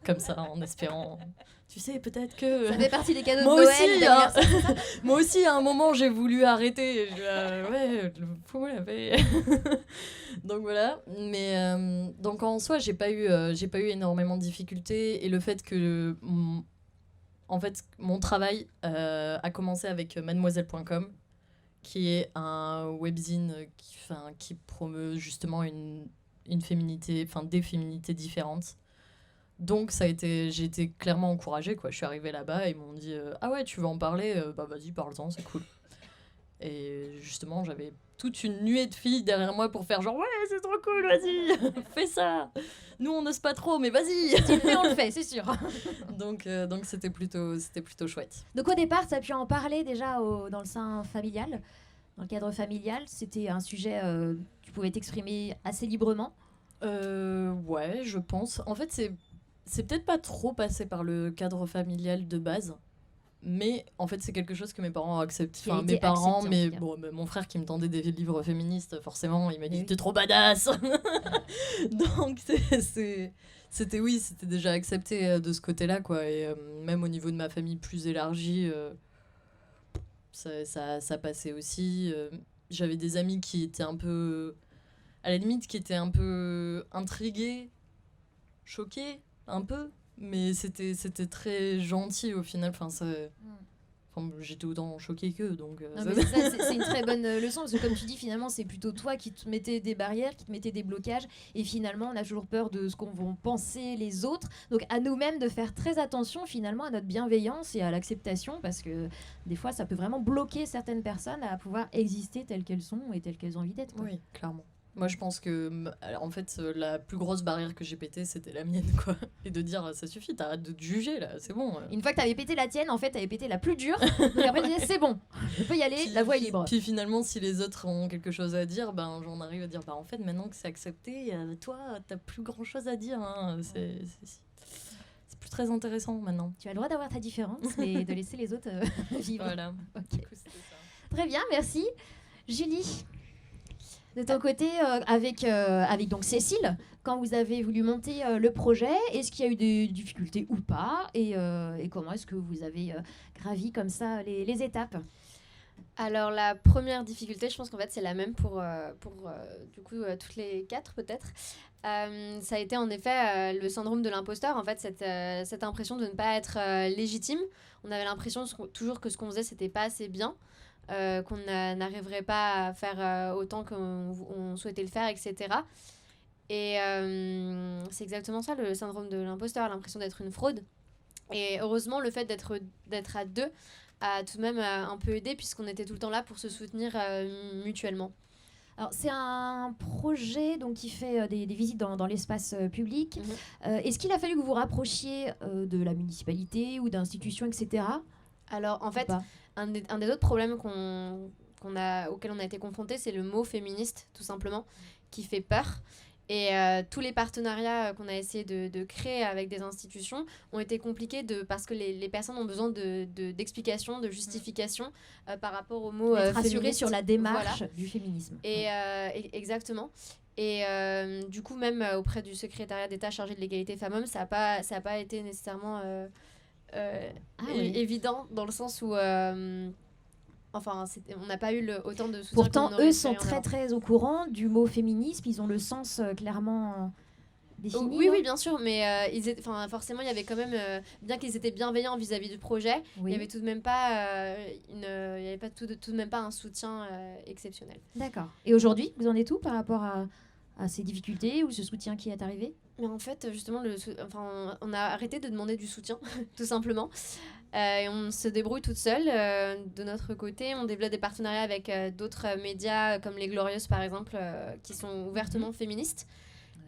comme ça, en espérant... Tu sais, peut-être que... Ça fait partie des cadeaux Moi de Noël, aussi, d'anniversaire. Moi aussi, à un moment, j'ai voulu arrêter. Ouais, faut laver. Donc voilà. Mais donc en soi, j'ai pas eu énormément de difficultés. Et le fait que, en fait, mon travail a commencé avec mademoiselle.com, qui est un webzine qui promeut justement une une féminité, enfin des féminités différentes. Donc j'ai été clairement encouragée, quoi. Je suis arrivée là-bas et ils m'ont dit ah ouais, tu veux en parler, bah vas-y, parle-en, c'est cool. Et justement, j'avais toute une nuée de filles derrière moi pour faire genre ouais, c'est trop cool, vas-y, fais ça. Nous on n'ose pas trop, mais vas-y. Si tu le fais, on le fait, c'est sûr. Donc c'était plutôt chouette. Donc au départ, tu as pu en parler déjà dans le sein familial, dans le cadre familial. C'était un sujet, tu pouvais t'exprimer assez librement. Ouais, je pense. En fait, c'est peut-être pas trop passé par le cadre familial de base, mais en fait, c'est quelque chose que mes parents ont accepté. Qui a Enfin, été mes parents, accepté, en mais tout cas. bon, mais mon frère qui me tendait des livres féministes, forcément, il m'a dit Oui. t'es trop badass. Donc c'était déjà accepté de ce côté-là, quoi. Et même au niveau de ma famille plus élargie, ça passait aussi. J'avais des amis qui étaient un peu, à la limite, qui étaient un peu intrigués, choqués, un peu, mais c'était très gentil au final. Enfin, j'étais autant choquée qu'eux, donc... Non, mais c'est une très bonne leçon, parce que comme tu dis, finalement, c'est plutôt toi qui te mettais des barrières, qui te mettais des blocages, et finalement, on a toujours peur de ce qu'on vont penser les autres. Donc, à nous-mêmes de faire très attention, finalement, à notre bienveillance et à l'acceptation, parce que des fois, ça peut vraiment bloquer certaines personnes à pouvoir exister telles qu'elles sont et telles qu'elles ont envie d'être, quoi. Oui, clairement. Moi, je pense que, en fait, la plus grosse barrière que j'ai pétée, c'était la mienne, quoi. Et de dire, ça suffit, t'arrêtes de te juger, là, c'est bon. Une fois que t'avais pété la tienne, en fait, t'avais pété la plus dure. Donc après, tu disais, c'est bon, je peux y aller, la voie est libre. Puis finalement, si les autres ont quelque chose à dire, ben, j'en arrive à dire, en fait, maintenant que c'est accepté, toi, t'as plus grand-chose à dire. Hein. C'est plus très intéressant, maintenant. Tu as le droit d'avoir ta différence et de laisser les autres vivre. Voilà. Ok. Du coup, c'était ça. Très bien, merci. Julie, de ton côté, avec donc Cécile, quand vous avez voulu monter le projet, est-ce qu'il y a eu des difficultés ou pas, et comment est-ce que vous avez gravi comme ça les étapes? Alors la première difficulté, je pense qu'en fait c'est la même pour du coup toutes les 4 peut-être. Ça a été en effet le syndrome de l'imposteur, en fait cette impression de ne pas être légitime. On avait l'impression toujours que ce qu'on faisait c'était pas assez bien, qu'on n'arriverait pas à faire autant qu'on souhaitait le faire, etc. Et c'est exactement ça, le syndrome de l'imposteur, l'impression d'être une fraude. Et heureusement, le fait d'être à deux a tout de même un peu aidé, puisqu'on était tout le temps là pour se soutenir mutuellement. Alors, c'est un projet donc, qui fait des visites dans l'espace public. Est-ce qu'il a fallu que vous vous rapprochiez de la municipalité ou d'institutions, etc. Alors, en fait, un des autres problèmes auxquels on a été confrontés, c'est le mot féministe, tout simplement, qui fait peur. Et tous les partenariats qu'on a essayé de créer avec des institutions ont été compliqués parce que les personnes ont besoin d'explications, de justifications par rapport au mot Être rassuré féministe. sur la démarche Voilà. du féminisme. Et exactement. Et du coup, même auprès du secrétariat d'État chargé de l'égalité femmes-hommes, ça a pas été nécessairement oui. évident, dans le sens où on n'a pas eu autant de soutien. Pourtant, qu'on aurait eux espéré sont en avoir. très au courant du mot féminisme. Ils ont le sens clairement défini. Oui, non oui, bien sûr, mais forcément, il y avait quand même, bien qu'ils étaient bienveillants vis-à-vis du projet, il y avait tout de même pas, tout de même pas un soutien exceptionnel. D'accord. Et aujourd'hui, vous en êtes où par rapport à ces difficultés ou ce soutien qui est arrivé? Mais en fait, justement, on a arrêté de demander du soutien, tout simplement. Et on se débrouille toute seule. De notre côté, on développe des partenariats avec d'autres médias, comme Les Glorieuses, par exemple, qui sont ouvertement féministes.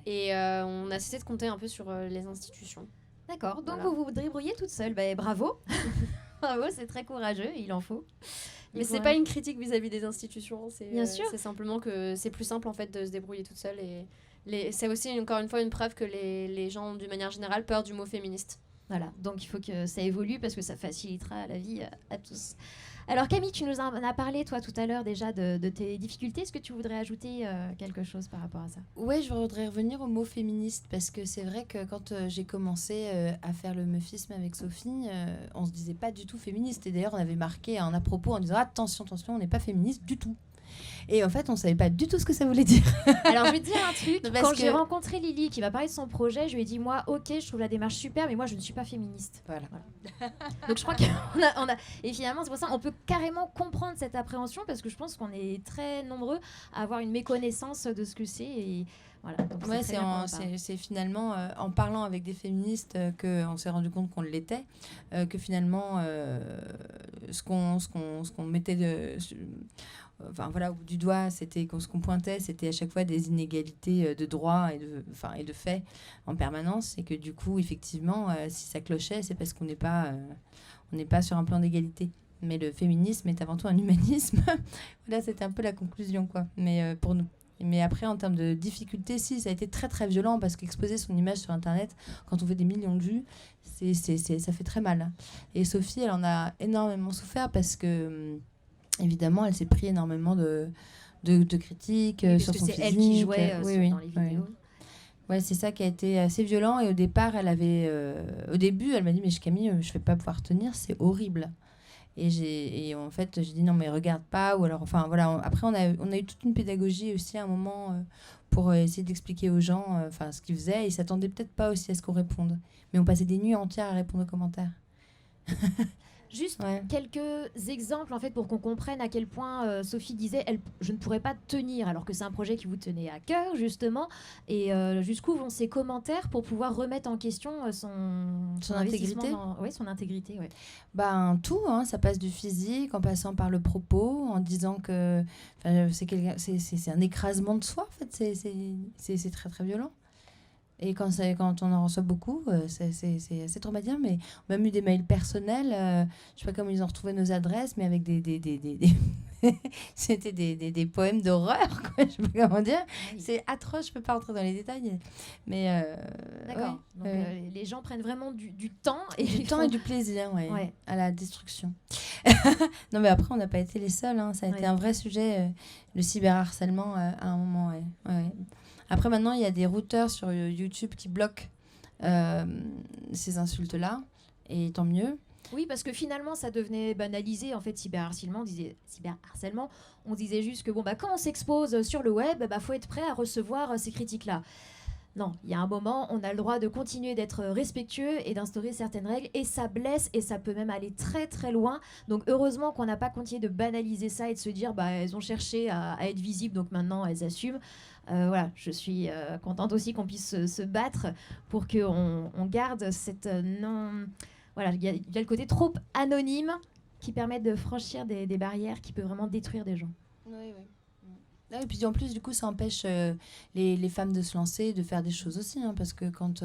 Et on a cessé de compter un peu sur les institutions. D'accord. Donc Voilà. vous vous débrouillez toute seule. Bravo. Bravo, c'est très courageux. Il en faut. Mais c'est pas une critique vis-à-vis des institutions. Bien sûr. C'est simplement que c'est plus simple, en fait, de se débrouiller toute seule. Et c'est aussi, encore une fois, une preuve que les gens, d'une manière générale, peur du mot féministe. Voilà, donc il faut que ça évolue parce que ça facilitera la vie à tous. Alors Camille, tu nous en as parlé toi tout à l'heure déjà de tes difficultés. Est-ce que tu voudrais ajouter quelque chose par rapport à ça? Ouais, je voudrais revenir au mot féministe parce que c'est vrai que quand j'ai commencé à faire le meufisme avec Sophie, on se disait pas du tout féministe. Et d'ailleurs, on avait marqué un à propos en disant attention, on n'est pas féministe du tout. Et en fait, on savait pas du tout ce que ça voulait dire. Alors, je vais te dire un truc. Parce Quand que- j'ai rencontré Lily qui m'a parlé de son projet, je lui ai dit, moi, ok, je trouve la démarche super, mais moi, je ne suis pas féministe. Voilà. Donc, je crois qu'on a... Et finalement, c'est pour ça qu'on peut carrément comprendre cette appréhension parce que je pense qu'on est très nombreux à avoir une méconnaissance de ce que c'est. Et voilà. Donc, Ouais, très c'est bien qu'on en- en parle. c'est finalement en parlant avec des féministes qu'on s'est rendu compte qu'on l'était, que finalement ce qu'on mettait enfin voilà, au bout du doigt, c'était ce qu'on pointait, c'était à chaque fois des inégalités de droit et de fait en permanence, et que du coup effectivement si ça clochait, c'est parce qu'on n'est pas sur un plan d'égalité. Mais le féminisme est avant tout un humanisme. Là, c'était un peu la conclusion, quoi. Mais pour nous. Mais après, en termes de difficulté, si, ça a été très très violent parce qu'exposer son image sur Internet, quand on fait des millions de vues, ça fait très mal. Et Sophie, elle en a énormément souffert parce que, évidemment, elle s'est pris énormément de critiques Oui, sur parce son que physique. c'est elle qui jouait dans les oui. vidéos. Ouais, c'est ça qui a été assez violent. Et au départ, au début, elle m'a dit, mais Camille, je vais pas pouvoir tenir, c'est horrible. Et en fait, j'ai dit non, mais regarde pas. Ou alors, enfin, voilà. Après, on a eu toute une pédagogie aussi à un moment pour essayer d'expliquer aux gens ce qu'ils faisaient. Ils s'attendaient peut-être pas aussi à ce qu'on réponde. Mais on passait des nuits entières à répondre aux commentaires. Juste Ouais. quelques exemples en fait pour qu'on comprenne à quel point Sophie disait je ne pourrais pas tenir alors que c'est un projet qui vous tenait à cœur justement et jusqu'où vont ces commentaires pour pouvoir remettre en question son investissement intégrité. oui, son intégrité, ouais. Ben, tout, hein, ça passe du physique en passant par le propos, en disant que c'est un écrasement de soi, en fait, c'est très très violent. Et quand on en reçoit beaucoup, c'est assez traumatisant, mais on a même eu des mails personnels, je sais pas comment ils ont retrouvé nos adresses, mais avec c'était des poèmes d'horreur, quoi, je sais pas comment dire. Oui. C'est atroce, je peux pas rentrer dans les détails, mais D'accord. Donc, les gens prennent vraiment du temps et du ils temps font- et du plaisir, Ouais. à la destruction. Non, mais après, on n'a pas été les seuls, hein. Ça a été Ouais. un vrai sujet, le cyberharcèlement, à un moment. Ouais. Après, maintenant, il y a des routeurs sur YouTube qui bloquent ces insultes-là, et tant mieux. Oui, parce que finalement, ça devenait banalisé. En fait, cyberharcèlement, on disait juste que quand on s'expose sur le web, faut être prêt à recevoir ces critiques-là. Non, il y a un moment, on a le droit de continuer d'être respectueux et d'instaurer certaines règles, et ça blesse, et ça peut même aller très très loin. Donc heureusement qu'on n'a pas continué de banaliser ça et de se dire, elles ont cherché à être visibles, donc maintenant elles assument. Voilà, je suis contente aussi qu'on puisse se battre pour qu'on garde cette non... Voilà, il y a le côté trop anonyme qui permet de franchir des barrières qui peuvent vraiment détruire des gens. Oui. Ah, et puis en plus, du coup, ça empêche les femmes de se lancer, de faire des choses aussi, hein, parce que quand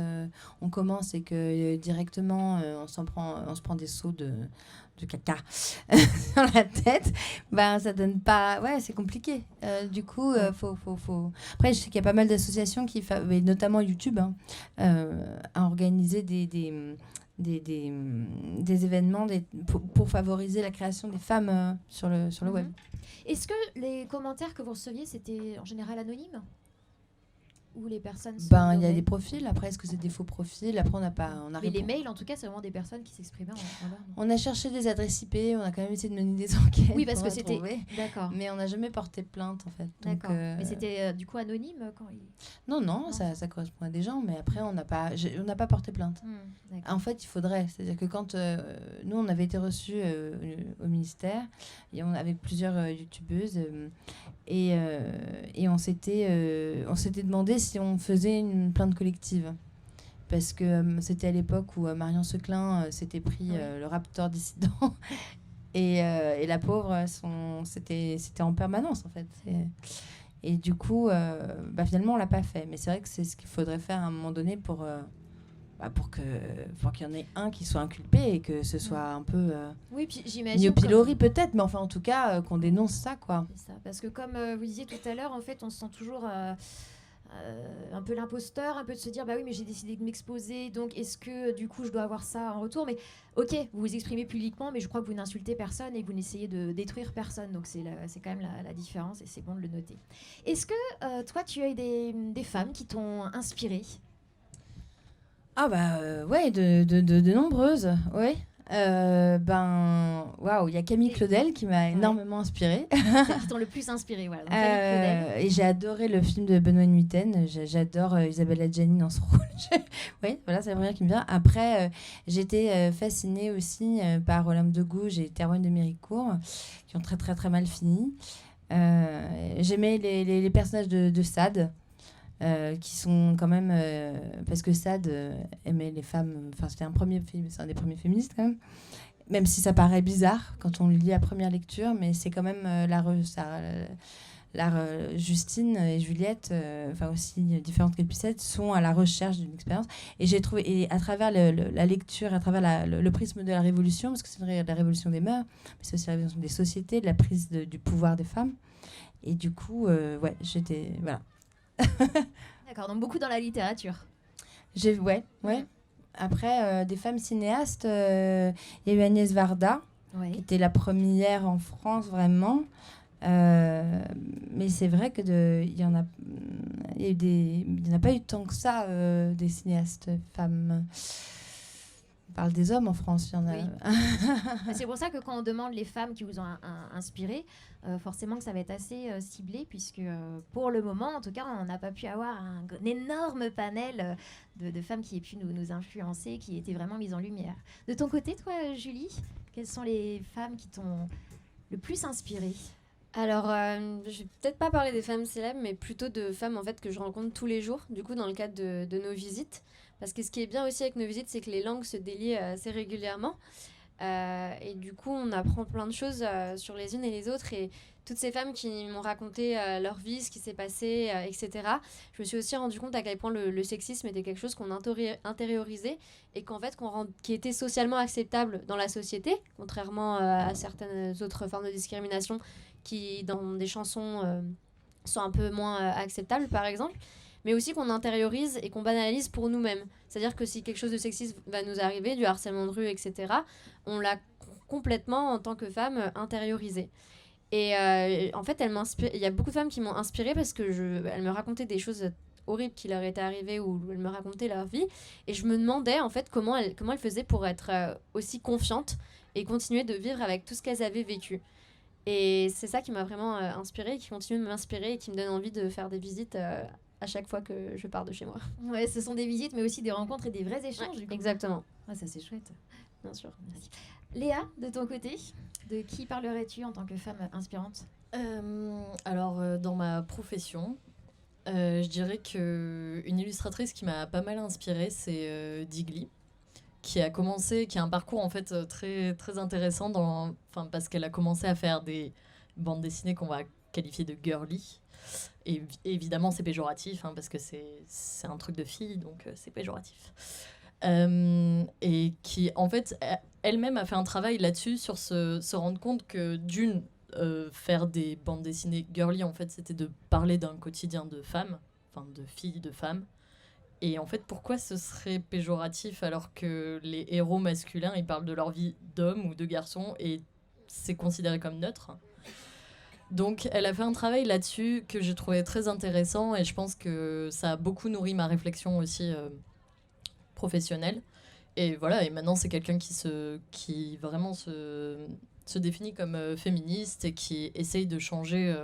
on commence et que directement on se prend des seaux de caca sur la tête, ça donne pas. Ouais, c'est compliqué. Du coup, faut. Après, je sais qu'il y a pas mal d'associations et notamment YouTube, à organiser des événements pour favoriser la création des femmes sur le web. Est-ce que les commentaires que vous receviez, c'était en général anonyme ? Ou les personnes se Il y a nommaient des profils. Après, est-ce que c'est des faux profils ? Après, Mais les mails, en tout cas, c'est vraiment des personnes qui s'exprimaient en leur nom. On a cherché des adresses IP, on a quand même essayé de mener des enquêtes. Oui, parce pour que c'était... retrouver, D'accord. mais on n'a jamais porté plainte, en fait. Donc, D'accord. Mais c'était du coup anonyme quand il... Non, ça correspond à des gens, mais après, on n'a pas porté plainte. D'accord. En fait, il faudrait. C'est-à-dire que quand nous, on avait été reçus au ministère, et avec plusieurs youtubeuses, et on s'était demandé si on faisait une plainte collective. Parce que c'était à l'époque où Marion Seclin s'était pris le Raptor dissident. et la pauvre, c'était en permanence, en fait. Et du coup, finalement, on l'a pas fait. Mais c'est vrai que c'est ce qu'il faudrait faire à un moment donné pour qu'il y en ait un qui soit inculpé et que ce soit un peu Oui, puis j'imagine... mis au pilori peut-être, mais enfin en tout cas qu'on dénonce ça, quoi. C'est ça, parce que comme vous disiez tout à l'heure, en fait, on se sent toujours un peu l'imposteur, un peu de se dire oui, mais j'ai décidé de m'exposer, donc est-ce que du coup je dois avoir ça en retour ? Mais ok, vous vous exprimez publiquement, mais je crois que vous n'insultez personne et que vous n'essayez de détruire personne, donc c'est quand même la différence et c'est bon de le noter. Est-ce que toi tu as eu des femmes qui t'ont inspiré ? Ouais, de nombreuses, ouais. Waouh, il y a Camille Claudel qui m'a énormément inspirée. Celles qui t'ont le plus inspiré, voilà. Donc, Camille Claudel. Et j'ai adoré le film de Benoît Nuiten. J'adore Isabelle Adjani dans ce rôle. Oui, voilà, c'est la première qui me vient. Après, j'étais fascinée aussi par Olympe de Gouges et Théroigne de Méricourt, qui ont très très très mal fini. J'aimais les personnages de Sade. Qui sont quand même parce que Sade aimait les femmes, enfin c'était c'est un des premiers féministes quand même si ça paraît bizarre quand on le lit à première lecture, mais c'est quand même Justine et Juliette, enfin aussi différentes qu'elles puissent être, sont à la recherche d'une expérience, et j'ai trouvé, et à travers la lecture, à travers le prisme de la révolution, parce que c'est la révolution des mœurs, mais c'est aussi la révolution des sociétés, de la prise du pouvoir des femmes, et du coup j'étais voilà. D'accord, donc beaucoup dans la littérature. Ouais. Après, des femmes cinéastes, il y a eu Agnès Varda, qui était la première en France, vraiment. Mais c'est vrai que il y en a pas eu tant que ça, des cinéastes femmes. On parle des hommes en France, il y en a. Oui. C'est pour ça que quand on demande les femmes qui vous ont inspiré, forcément que ça va être assez ciblé, puisque pour le moment, en tout cas, on n'a pas pu avoir un énorme panel de femmes qui aient pu nous influencer, qui étaient vraiment mises en lumière. De ton côté, toi, Julie, quelles sont les femmes qui t'ont le plus inspirée ? Alors, je vais peut-être pas parler des femmes célèbres, mais plutôt de femmes en fait que je rencontre tous les jours, du coup dans le cadre de nos visites. Parce que ce qui est bien aussi avec nos visites, c'est que les langues se délient assez régulièrement. Et du coup, on apprend plein de choses sur les unes et les autres. Et toutes ces femmes qui m'ont raconté leur vie, ce qui s'est passé, etc. Je me suis aussi rendu compte à quel point le sexisme était quelque chose qu'on intériorisait et qu'en fait, qui était socialement acceptable dans la société, contrairement à certaines autres formes de discrimination qui, dans des chansons, sont un peu moins acceptables, par exemple. Mais aussi qu'on intériorise et qu'on banalise pour nous-mêmes. C'est-à-dire que si quelque chose de sexiste va nous arriver, du harcèlement de rue, etc., on l'a complètement, en tant que femme, intériorisé. Et en fait, il y a beaucoup de femmes qui m'ont inspirée parce que elles me racontaient des choses horribles qui leur étaient arrivées ou elles me racontaient leur vie. Et je me demandais, en fait, comment elles faisaient pour être aussi confiantes et continuer de vivre avec tout ce qu'elles avaient vécu. Et c'est ça qui m'a vraiment inspirée, qui continue de m'inspirer et qui me donne envie de faire des visites à chaque fois que je pars de chez moi. Ouais, ce sont des visites, mais aussi des rencontres et des vrais échanges. Ouais, exactement. Ouais, ça, c'est chouette. Bien sûr. Merci. Léa, de ton côté, de qui parlerais-tu en tant que femme inspirante ? Alors, dans ma profession, je dirais qu'une illustratrice qui m'a pas mal inspirée, c'est Digli, qui a un parcours en fait très, très intéressant parce qu'elle a commencé à faire des bandes dessinées qu'on va qualifier de girly. Et évidemment, c'est péjoratif, parce que c'est un truc de fille, donc c'est péjoratif. Et qui, en fait, elle-même a fait un travail là-dessus sur se rendre compte que, faire des bandes dessinées girly, en fait, c'était de parler d'un quotidien de femmes, de filles, de femmes. Et en fait, pourquoi ce serait péjoratif alors que les héros masculins, ils parlent de leur vie d'homme ou de garçon et c'est considéré comme neutre ? Donc, elle a fait un travail là-dessus que j'ai trouvé très intéressant et je pense que ça a beaucoup nourri ma réflexion aussi professionnelle. Et voilà, et maintenant, c'est quelqu'un qui vraiment se définit comme féministe et qui essaye de changer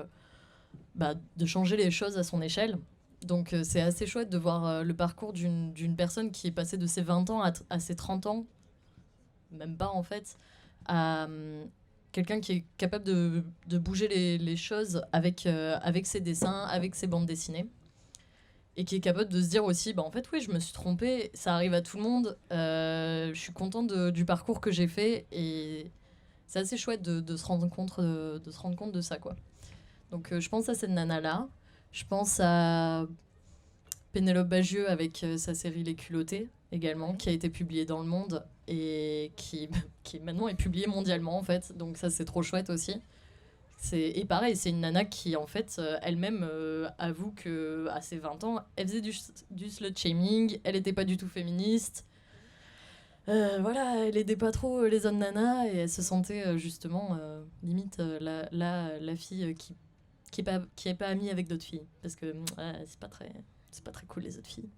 les choses à son échelle. Donc, c'est assez chouette de voir le parcours d'une personne qui est passée de ses 20 ans à ses 30 ans, même pas en fait, à quelqu'un qui est capable de bouger les choses avec ses dessins, avec ses bandes dessinées. Et qui est capable de se dire aussi, en fait, oui, je me suis trompée, ça arrive à tout le monde, je suis contente du parcours que j'ai fait, et c'est assez chouette de se rendre compte de ça, quoi. Donc, je pense à cette nana-là, je pense à Pénélope Bagieux avec sa série Les Culottés, également, qui a été publiée dans Le Monde, et qui maintenant est publiée mondialement, en fait, donc ça, c'est trop chouette aussi. Et pareil, c'est une nana qui, en fait, elle-même avoue qu'à ses 20 ans, elle faisait du slut-shaming, elle n'était pas du tout féministe. Voilà, elle aidait pas trop les autres nanas et elle se sentait justement limite la fille qui est pas amie avec d'autres filles. Parce que c'est pas très cool, les autres filles.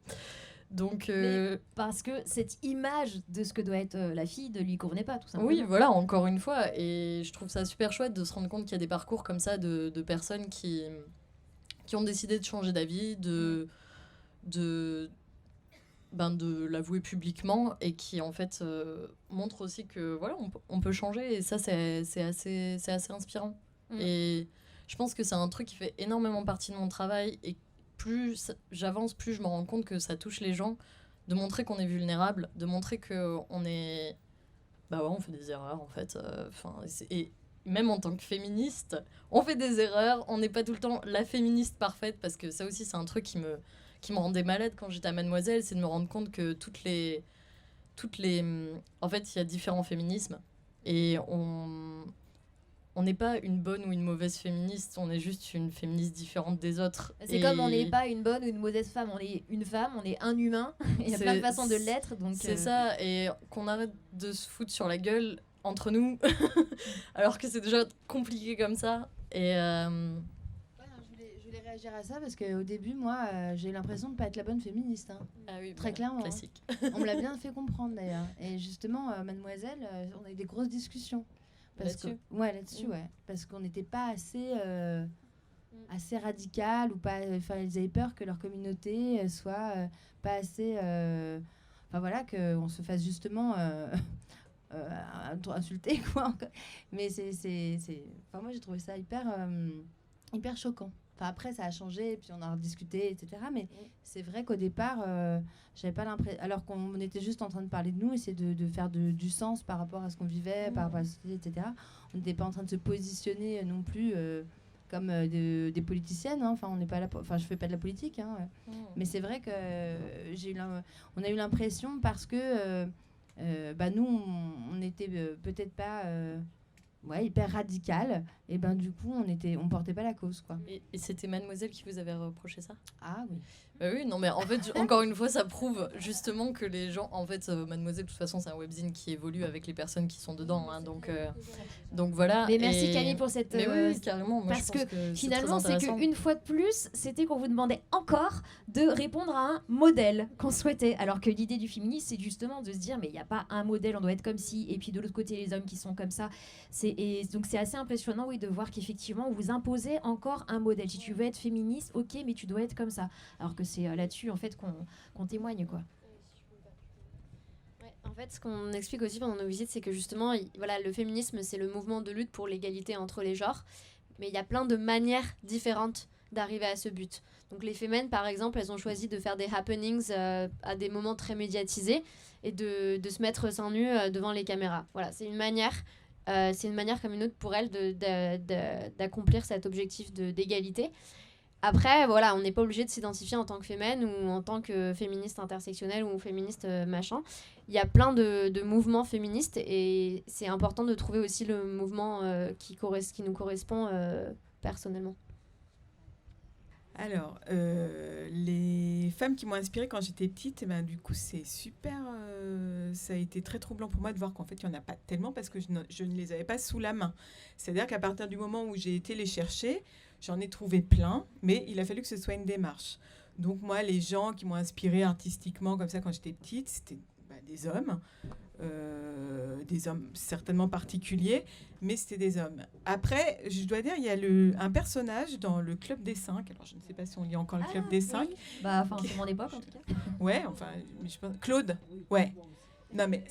Donc, Mais parce que cette image de ce que doit être la fille ne lui convenait pas, tout simplement. oui, voilà, encore une fois. Et je trouve ça super chouette de se rendre compte qu'il y a des parcours comme ça de personnes qui ont décidé de changer d'avis, de l'avouer publiquement et qui, en fait, montrent aussi que, voilà, on peut changer. Et ça, c'est assez inspirant. Et je pense que c'est un truc qui fait énormément partie de mon travail. Et plus j'avance, plus je me rends compte que ça touche les gens, de montrer qu'on est vulnérable, de montrer qu'on est... Bah ouais, on fait des erreurs, en fait. Et même en tant que féministe, on fait des erreurs. On n'est pas tout le temps la féministe parfaite, parce que ça aussi, c'est un truc qui me rendait malade quand j'étais à Mademoiselle, c'est de me rendre compte que toutes les... En fait, il y a différents féminismes. Et on n'est pas une bonne ou une mauvaise féministe, on est juste une féministe différente des autres. C'est comme on n'est pas une bonne ou une mauvaise femme, on est une femme, on est un humain, il y a plein de façons de l'être. C'est ça, et qu'on arrête de se foutre sur la gueule entre nous, alors que c'est déjà compliqué comme ça. Et je voulais réagir à ça parce qu'au début, moi, j'ai eu l'impression de ne pas être la bonne féministe. Hein. Ah oui, très clairement. Classique. On me l'a bien fait comprendre d'ailleurs. Et justement, Mademoiselle, on a eu des grosses discussions. Là-dessus. Là-dessus, ouais. Parce qu'on n'était pas assez radical ou pas. Enfin, ils avaient peur que leur communauté soit pas assez. Enfin voilà, qu'on se fasse justement insulter, quoi. Mais enfin, moi, j'ai trouvé ça hyper choquant. Enfin, après, ça a changé, puis on a rediscuté, etc. Mais c'est vrai qu'au départ, j'avais pas l'impression... Alors qu'on était juste en train de parler de nous, essayer de faire du sens par rapport à ce qu'on vivait, par rapport à la société, etc. On n'était pas en train de se positionner non plus comme des politiciennes. Hein. Enfin, on n'est pas là enfin, je fais pas de la politique. Hein. Mais c'est vrai que on a eu l'impression, parce que nous, on était peut-être pas... hyper radical, et ben du coup on portait pas la cause, quoi. Et c'était Mademoiselle qui vous avait reproché ça? Ah oui. Oui, non, mais en fait, encore une fois, ça prouve justement que les gens... En fait, Mademoiselle, de toute façon, c'est un webzine qui évolue avec les personnes qui sont dedans. Hein, donc voilà. Mais merci Camille pour cette... Mais oui, carrément. Moi, parce je pense que c'est finalement, très c'est intéressant. qu'une fois de plus, c'était qu'on vous demandait encore de répondre à un modèle qu'on souhaitait. Alors que l'idée du féminisme, c'est justement de se dire, mais il n'y a pas un modèle, on doit être comme ci. Et puis de l'autre côté, les hommes qui sont comme ça. Et donc c'est assez impressionnant, oui, de voir qu'effectivement, vous imposez encore un modèle. Si tu veux être féministe, ok, mais tu dois être comme ça. Alors que c'est là-dessus, en fait, qu'on témoigne, quoi. Ouais, en fait, ce qu'on explique aussi pendant nos visites, c'est que justement, voilà, le féminisme, c'est le mouvement de lutte pour l'égalité entre les genres. Mais il y a plein de manières différentes d'arriver à ce but. Donc les Femmes, par exemple, elles ont choisi de faire des happenings à des moments très médiatisés et de se mettre seins nus devant les caméras. Voilà, c'est une manière comme une autre pour elles d'accomplir cet objectif d'égalité. Après, voilà, on n'est pas obligé de s'identifier en tant que féminin ou en tant que féministe intersectionnelle ou féministe machin. Il y a plein de mouvements féministes et c'est important de trouver aussi le mouvement qui nous correspond personnellement. Alors, les femmes qui m'ont inspirée quand j'étais petite, du coup, c'est super. Ça a été très troublant pour moi de voir qu'en fait, il n'y en a pas tellement parce que je ne les avais pas sous la main. C'est-à-dire qu'à partir du moment où j'ai été les chercher, j'en ai trouvé plein, mais il a fallu que ce soit une démarche. Donc moi, les gens qui m'ont inspirée artistiquement comme ça quand j'étais petite, c'était des hommes certainement particuliers, mais c'était des hommes. Après, je dois dire, il y a un personnage dans le Club des 5, alors je ne sais pas si on lit encore le Club des 5. Oui. Enfin, c'est mon époque en tout cas. Ouais, enfin, je pense... Claude, ouais. Non, mais...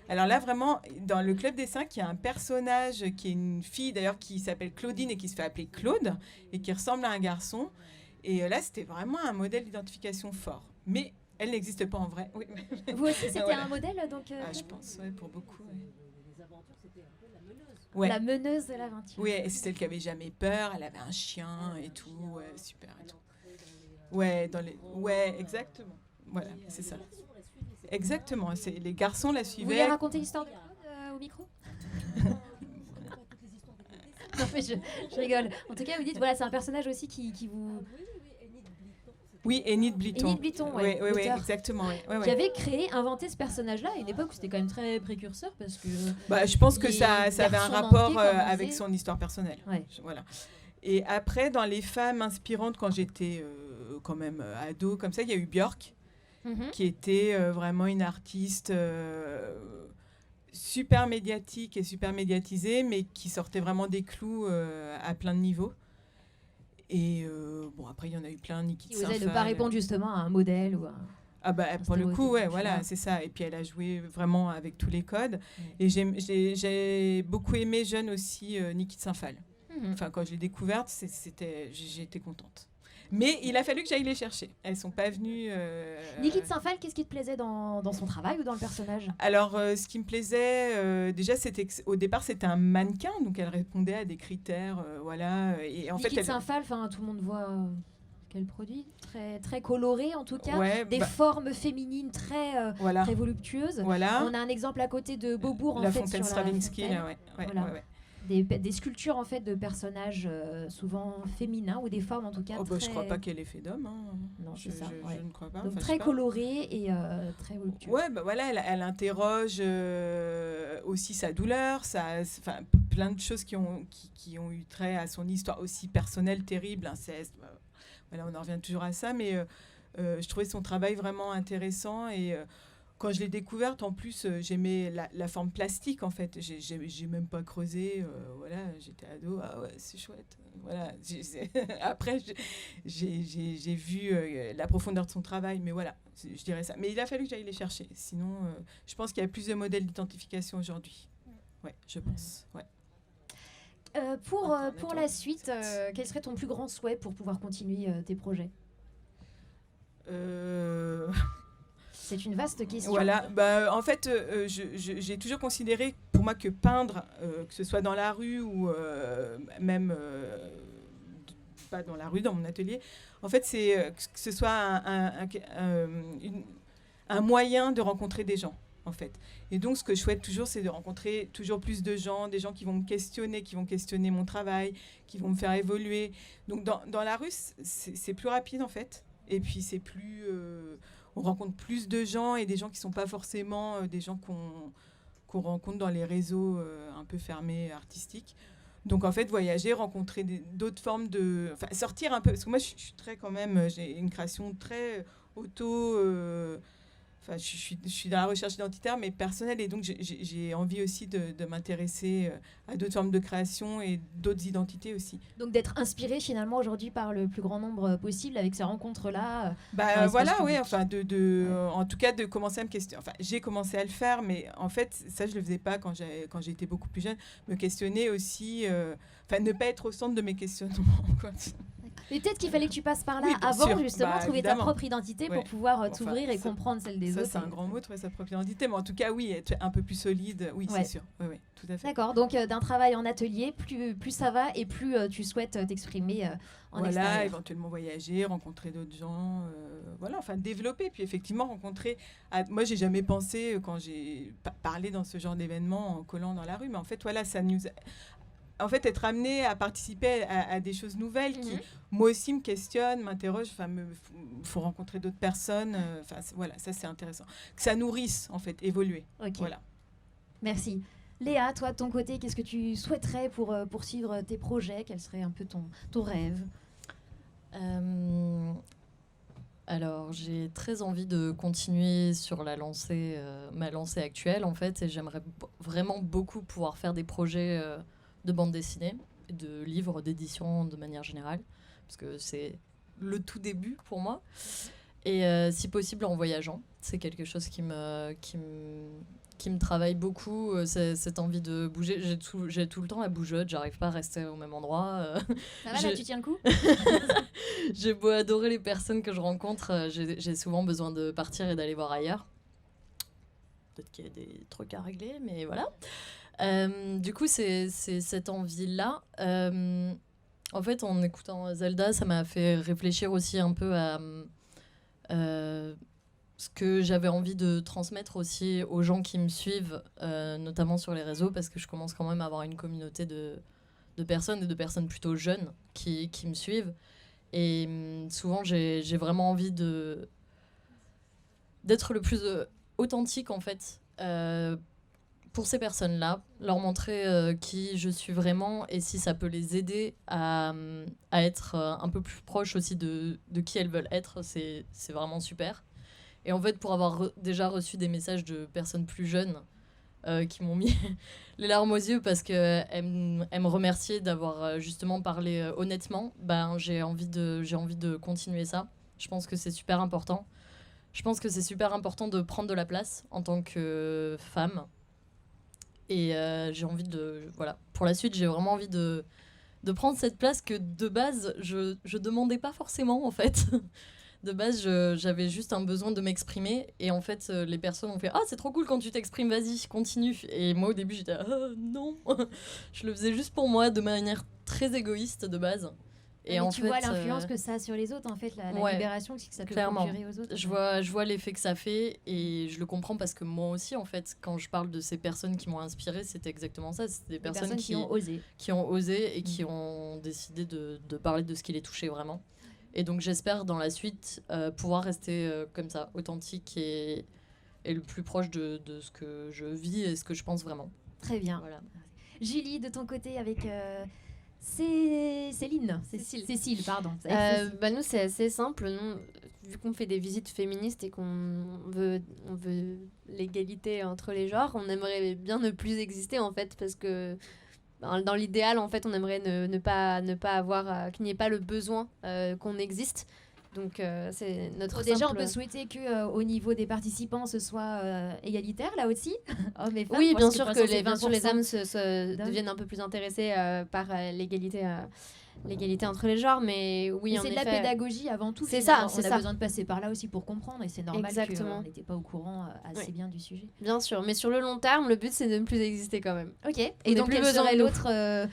Alors là, vraiment, dans le Club des 5, il y a un personnage qui est une fille, d'ailleurs, qui s'appelle Claudine et qui se fait appeler Claude, et qui ressemble à un garçon. Et là, c'était vraiment un modèle d'identification fort. Mais elle n'existe pas en vrai. Oui. Vous aussi, c'était voilà. un modèle, donc je pense, ouais, pour beaucoup. Ouais. Les aventures, c'était un peu la meneuse. Ouais. La meneuse de l'aventure. Oui, c'est celle qui avait jamais peur, elle avait un chien et tout, ouais, super et tout. Ouais, ouais, exactement. Voilà, c'est ça. Exactement, les garçons la Vous voulez suivaient. raconter l'histoire de Claude au micro? Non, mais je rigole. En tout cas, vous dites, voilà, c'est un personnage aussi qui vous... Oui, Enid Blyton. Enid Blyton, ouais, Oui, auteur. exactement. Ouais. Qui avait inventé ce personnage-là à une époque où c'était quand même très précurseur parce que... je pense que les ça avait un garçons rapport manqués, comme on avec disait. son histoire personnelle. Ouais. Voilà. Et après, dans les femmes inspirantes, quand j'étais quand même ado, comme ça, il y a eu Björk. qui était vraiment une artiste super médiatique et super médiatisée, mais qui sortait vraiment des clous à plein de niveaux. Et bon, après, il y en a eu plein, Nikki Vous avez de pas répondre justement à un modèle ou à... Ah bah, pour le coup, stéréotype, ouais, tu voilà, vois. c'est ça. Et puis, elle a joué vraiment avec tous les codes. Et j'ai beaucoup aimé jeune aussi Niki de Saint-Phal. Enfin, quand je l'ai découverte, j'étais contente. Mais il a fallu que j'aille les chercher. Elles sont pas venues. Niki de Saint-Phal, qu'est-ce qui te plaisait dans son travail ou dans le personnage? Alors, ce qui me plaisait, déjà, au départ, c'était un mannequin, donc elle répondait à des critères, voilà. Et en Niki fait, de Saint-Phal, tout le monde voit quel produit très, très coloré en tout cas, ouais, des formes féminines très, voilà, très voluptueuses. voilà. On a un exemple à côté de Beaubourg en La fait Fontaine sur la Stravinsky, fontaine. là, ouais, Voilà. ouais. Des sculptures en fait de personnages souvent féminins ou des formes en tout cas Oh, bah, très... je crois pas qu'elle est fait d'homme. Hein. Non, c'est je, ça, je- ouais. je ne crois pas. Donc Enfin, je très sais pas. coloré et très voluptueux. Ouais, bah voilà, elle interroge aussi sa douleur, plein de choses qui ont eu trait à son histoire aussi personnelle, terrible, inceste. Voilà, on en revient toujours à ça, mais je trouvais son travail vraiment intéressant et quand je l'ai découverte, en plus, j'aimais la forme plastique, en fait. J'ai même pas creusé. Voilà, j'étais ado. Ah ouais, c'est chouette. Voilà. Après, j'ai vu la profondeur de son travail. Mais voilà, je dirais ça. Mais il a fallu que j'aille les chercher. Sinon, je pense qu'il y a plus de modèles d'identification aujourd'hui. Ouais, je pense. Ouais. Pour la suite, quel serait ton plus grand souhait pour pouvoir continuer tes projets? C'est une vaste question. Voilà, bah, en fait, j'ai toujours considéré pour moi que peindre, que ce soit dans la rue ou même pas dans la rue, dans mon atelier, en fait, c'est que ce soit un moyen de rencontrer des gens, en fait. Et donc, ce que je souhaite toujours, c'est de rencontrer toujours plus de gens, des gens qui vont me questionner, qui vont questionner mon travail, qui vont me faire évoluer. Donc, dans la rue, c'est plus rapide, en fait. Et puis, c'est plus... on rencontre plus de gens et des gens qui ne sont pas forcément des gens qu'on rencontre dans les réseaux un peu fermés, artistiques. Donc, en fait, voyager, rencontrer d'autres formes de... Enfin, sortir un peu... Parce que moi, je suis très quand même... J'ai une création très auto... Enfin, je suis dans la recherche identitaire, mais personnelle. Et donc, j'ai envie aussi de m'intéresser à d'autres formes de création et d'autres identités aussi. Donc d'être inspiré finalement aujourd'hui par le plus grand nombre possible avec ces rencontres-là. Voilà, oui, enfin, en tout cas, de commencer à me questionner. Enfin, j'ai commencé à le faire, mais en fait, ça, je ne le faisais pas quand j'étais beaucoup plus jeune. Me questionner aussi, enfin, ne pas être au centre de mes questionnements, quoi. Mais peut-être qu'il fallait que tu passes par là Oui, bien avant, sûr. justement, trouver Évidemment. ta propre identité pour Ouais. pouvoir Enfin, t'ouvrir et ça- comprendre celle des Ça, autres. c'est un grand mot, trouver sa propre identité. Mais en tout cas, oui, être un peu plus solide, oui, Ouais. c'est sûr. Oui, oui, tout à fait. D'accord, donc d'un travail en atelier, plus ça va et plus tu souhaites t'exprimer en Voilà, extérieur. éventuellement voyager, rencontrer d'autres gens, voilà, enfin développer, puis effectivement rencontrer. Moi, j'ai jamais pensé quand j'ai parlé dans ce genre d'événement en collant dans la rue, mais en fait, voilà, ça nous, en fait, être amené à participer à des choses nouvelles qui, moi aussi, me questionnent, m'interrogent, enfin, me font rencontrer d'autres personnes. Enfin, voilà, ça c'est intéressant. Que ça nourrisse, en fait, évoluer. Ok, Voilà. merci. Léa, toi de ton côté, qu'est-ce que tu souhaiterais pour poursuivre tes projets? Quel serait un peu ton rêve? Alors, j'ai très envie de continuer sur ma lancée actuelle, en fait, et j'aimerais vraiment beaucoup pouvoir faire des projets de bande dessinée, de livres d'édition de manière générale, parce que c'est le tout début pour moi. Et si possible en voyageant, c'est quelque chose qui me travaille beaucoup, cette envie de bouger. J'ai tout le temps la bougeotte, j'arrive pas à rester au même endroit. Ça va là, tu tiens le coup? J'ai beau adorer les personnes que je rencontre, j'ai souvent besoin de partir et d'aller voir ailleurs. Peut-être qu'il y a des trucs à régler, mais voilà. Du coup, c'est cette envie-là. En fait, en écoutant Zelda, ça m'a fait réfléchir aussi un peu à ce que j'avais envie de transmettre aussi aux gens qui me suivent, notamment sur les réseaux, parce que je commence quand même à avoir une communauté de personnes, et de personnes plutôt jeunes qui me suivent. Et souvent, j'ai vraiment envie d'être le plus authentique, en fait, pour ces personnes-là, leur montrer qui je suis vraiment, et si ça peut les aider à être un peu plus proches aussi de qui elles veulent être, c'est vraiment super. Et en fait, pour avoir déjà reçu des messages de personnes plus jeunes qui m'ont mis les larmes aux yeux parce qu'elles me remerciaient d'avoir justement parlé honnêtement, ben, j'ai envie de continuer ça. Je pense que c'est super important. Je pense que c'est super important de prendre de la place en tant que femme. Et j'ai envie de... Voilà. Pour la suite, j'ai vraiment envie de prendre cette place que de base, je demandais pas forcément, en fait. De base, j'avais juste un besoin de m'exprimer. Et en fait, les personnes ont fait « Ah, c'est trop cool quand tu t'exprimes, vas-y, continue ». Et moi, au début, j'étais « Ah, non ». Je le faisais juste pour moi, de manière très égoïste de base. Et en tu fait, vois l'influence que ça a sur les autres, en fait, la ouais, libération que ça peut clairement. procurer aux autres. Je vois l'effet que ça fait et je le comprends parce que moi aussi, en fait, quand je parle de ces personnes qui m'ont inspirée, c'était exactement ça. C'était des personnes qui ont osé. Qui ont osé et qui ont décidé de parler de ce qui les touchait vraiment. Et donc j'espère dans la suite pouvoir rester comme ça, authentique et le plus proche de ce que je vis et ce que je pense vraiment. Très bien. Voilà. Julie, de ton côté, avec Cécile, pardon. Nous, c'est assez simple. Nous, vu qu'on fait des visites féministes et qu'on veut l'égalité entre les genres, on aimerait bien ne plus exister, en fait, parce que dans l'idéal, en fait, on aimerait ne pas avoir, qu'il n'y ait pas le besoin qu'on existe. Donc, c'est notre déjà, simple... on peut souhaiter qu'au niveau des participants, ce soit égalitaire, là aussi. Hommes et femmes, oui, bien sûr que les les hommes deviennent un peu plus intéressés par l'égalité entre les genres, mais oui, en effet... C'est de la pédagogie avant tout. C'est ça, on a besoin de passer par là aussi pour comprendre, et c'est normal qu'on n'était pas au courant assez bien du sujet. Bien sûr, mais sur le long terme, le but, c'est de ne plus exister quand même. Ok, et donc quel serait l'autre...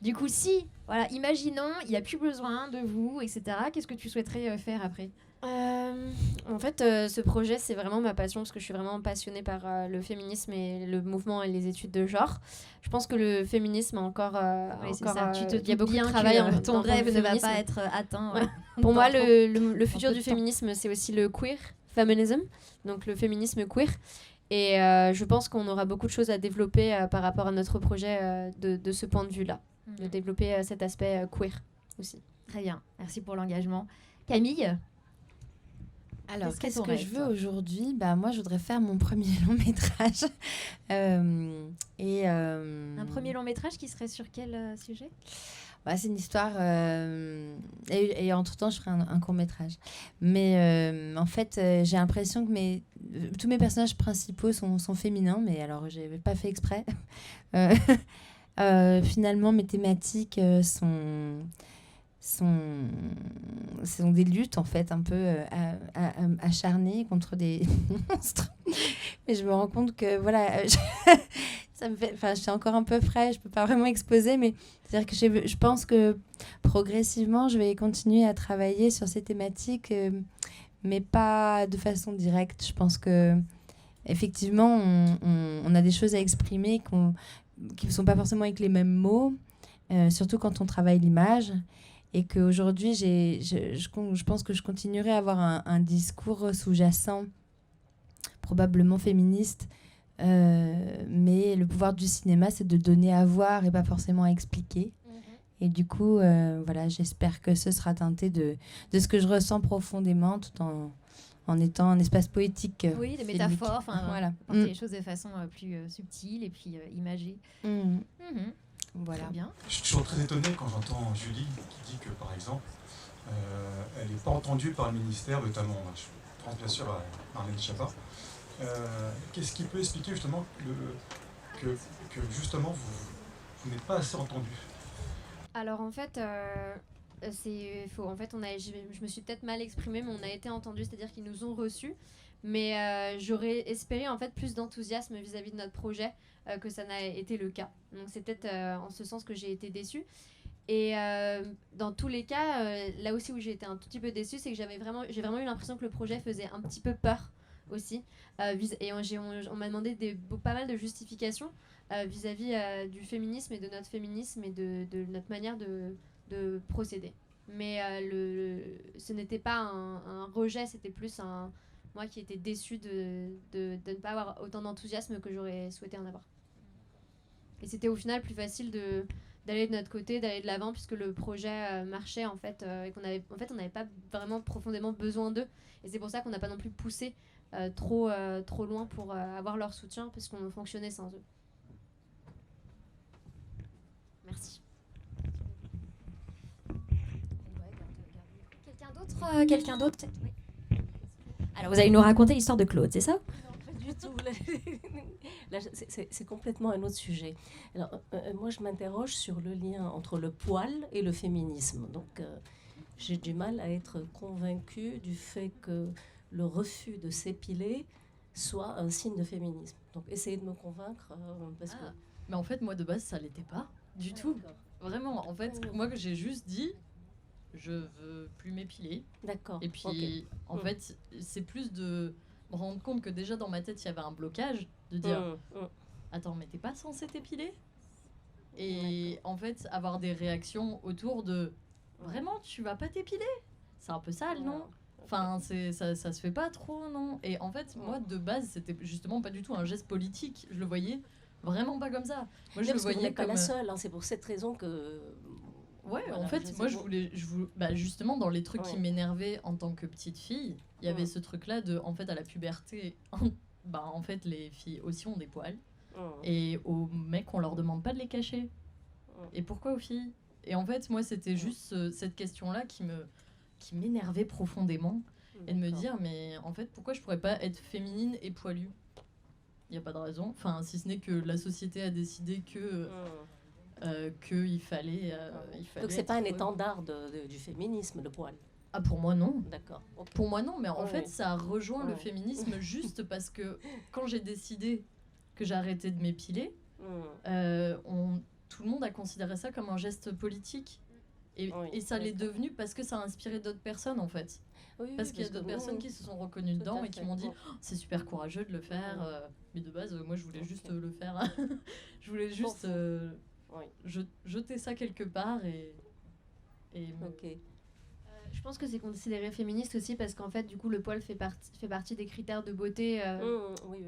Du coup, si, voilà, imaginons, il n'y a plus besoin de vous, etc., qu'est-ce que tu souhaiterais faire après ? En fait, ce projet, c'est vraiment ma passion, parce que je suis vraiment passionnée par le féminisme et le mouvement et les études de genre. Je pense que le féminisme a encore... il y a beaucoup de travail. Ton rêve ne va pas être atteint. Ouais. Pour moi, le futur du féminisme, c'est aussi le queer feminism, donc le féminisme queer. Et je pense qu'on aura beaucoup de choses à développer par rapport à notre projet de ce point de vue-là. De développer cet aspect queer aussi. Très bien, merci pour l'engagement. Camille ? Alors, qu'est-ce que je veux aujourd'hui ? Moi, je voudrais faire mon premier long métrage. Un premier long métrage qui serait sur quel sujet ? C'est une histoire... et entre-temps, je ferai un court métrage. Mais en fait, j'ai l'impression que tous mes personnages principaux sont féminins, mais alors, je n'avais pas fait exprès. Finalement, mes thématiques sont des luttes, en fait, un peu acharnées contre des monstres. Mais je me rends compte que, voilà, ça me fait... je suis encore un peu frais, je peux pas vraiment exposer, mais c'est-à-dire que je pense que progressivement, je vais continuer à travailler sur ces thématiques, mais pas de façon directe. Je pense que effectivement, on a des choses à exprimer qui ne sont pas forcément avec les mêmes mots, surtout quand on travaille l'image. Et qu'aujourd'hui, je pense que je continuerai à avoir un discours sous-jacent, probablement féministe. Mais le pouvoir du cinéma, c'est de donner à voir et pas forcément à expliquer. Et du coup, voilà, j'espère que ce sera teinté de ce que je ressens profondément, tout en étant un espace poétique. Oui, des métaphores, voilà. Porter les choses de façon plus subtile et puis imagée. Voilà. Bien. Je suis toujours très étonné quand j'entends Julie qui dit que, par exemple, elle n'est pas entendue par le ministère, notamment, je pense bien sûr à Marlène Schiappa. Qu'est-ce qui peut expliquer justement que justement vous n'êtes pas assez entendue ? Alors en fait, c'est faux. En fait, je me suis peut-être mal exprimée, mais on a été entendus, c'est-à-dire qu'ils nous ont reçus. Mais j'aurais espéré en fait plus d'enthousiasme vis-à-vis de notre projet que ça n'a été le cas. Donc c'est peut-être en ce sens que j'ai été déçue. Et dans tous les cas, là aussi où j'ai été un tout petit peu déçue, c'est que j'ai vraiment eu l'impression que le projet faisait un petit peu peur aussi. Et on m'a demandé pas mal de justifications vis-à-vis du féminisme et de notre féminisme et de notre manière de procéder. Mais ce n'était pas un rejet, c'était plus moi qui étais déçue de ne pas avoir autant d'enthousiasme que j'aurais souhaité en avoir. Et c'était au final plus facile d'aller de notre côté, d'aller de l'avant, puisque le projet marchait en fait, et on n'avait pas vraiment profondément besoin d'eux. Et c'est pour ça qu'on n'a pas non plus poussé trop loin pour avoir leur soutien, parce qu'on fonctionnait sans eux. Merci. Quelqu'un d'autre peut-être. Oui. Alors, vous allez nous raconter l'histoire de Claude, c'est ça? Non, pas du tout. Là, c'est complètement un autre sujet. Alors, moi, je m'interroge sur le lien entre le poil et le féminisme. Donc, j'ai du mal à être convaincue du fait que le refus de s'épiler soit un signe de féminisme. Donc, essayez de me convaincre, parce que... Mais en fait, moi, de base, ça l'était pas du tout. D'accord. Vraiment, en fait, moi, j'ai juste dit, je veux plus m'épiler. D'accord. Et puis, en fait, c'est plus de me rendre compte que déjà, dans ma tête, il y avait un blocage, de dire, attends, mais t'es pas censé t'épiler? Et en fait, avoir des réactions autour de, vraiment, tu vas pas t'épiler? C'est un peu sale, non? Enfin, ça se fait pas trop, non? Et en fait, moi, de base, c'était justement pas du tout un geste politique. Je le voyais vraiment pas comme ça. Moi, je le voyais pas comme... la seule, hein, c'est pour cette raison que... Ouais, Voilà, en fait, moi, je voulais bah, justement, dans les trucs qui m'énervaient en tant que petite fille, il y avait ce truc-là de, en fait, à la puberté, bah, en fait, les filles aussi ont des poils. Et aux mecs, on leur demande pas de les cacher. Et pourquoi aux filles? Et en fait, moi, c'était juste cette question-là qui m'énervait profondément. Et de me dire, mais en fait, pourquoi je pourrais pas être féminine et poilue? Il n'y a pas de raison. Enfin, si ce n'est que la société a décidé que... qu'il fallait, Donc c'est pas un étendard du féminisme, le poil. Ah, pour moi non. D'accord. Okay. Pour moi non, mais en fait ça rejoint le féminisme juste parce que quand j'ai décidé que j'arrêtais de m'épiler, tout le monde a considéré ça comme un geste politique. Et ça l'est devenu parce que ça a inspiré d'autres personnes en fait. Parce qu'il y a d'autres personnes qui se sont reconnues dedans et qui m'ont dit oh, c'est super courageux de le faire. Mais de base, moi je voulais juste le faire. Je voulais juste... jeter ça quelque part et je pense que c'est considéré féministe aussi parce qu'en fait du coup le poil fait partie des critères de beauté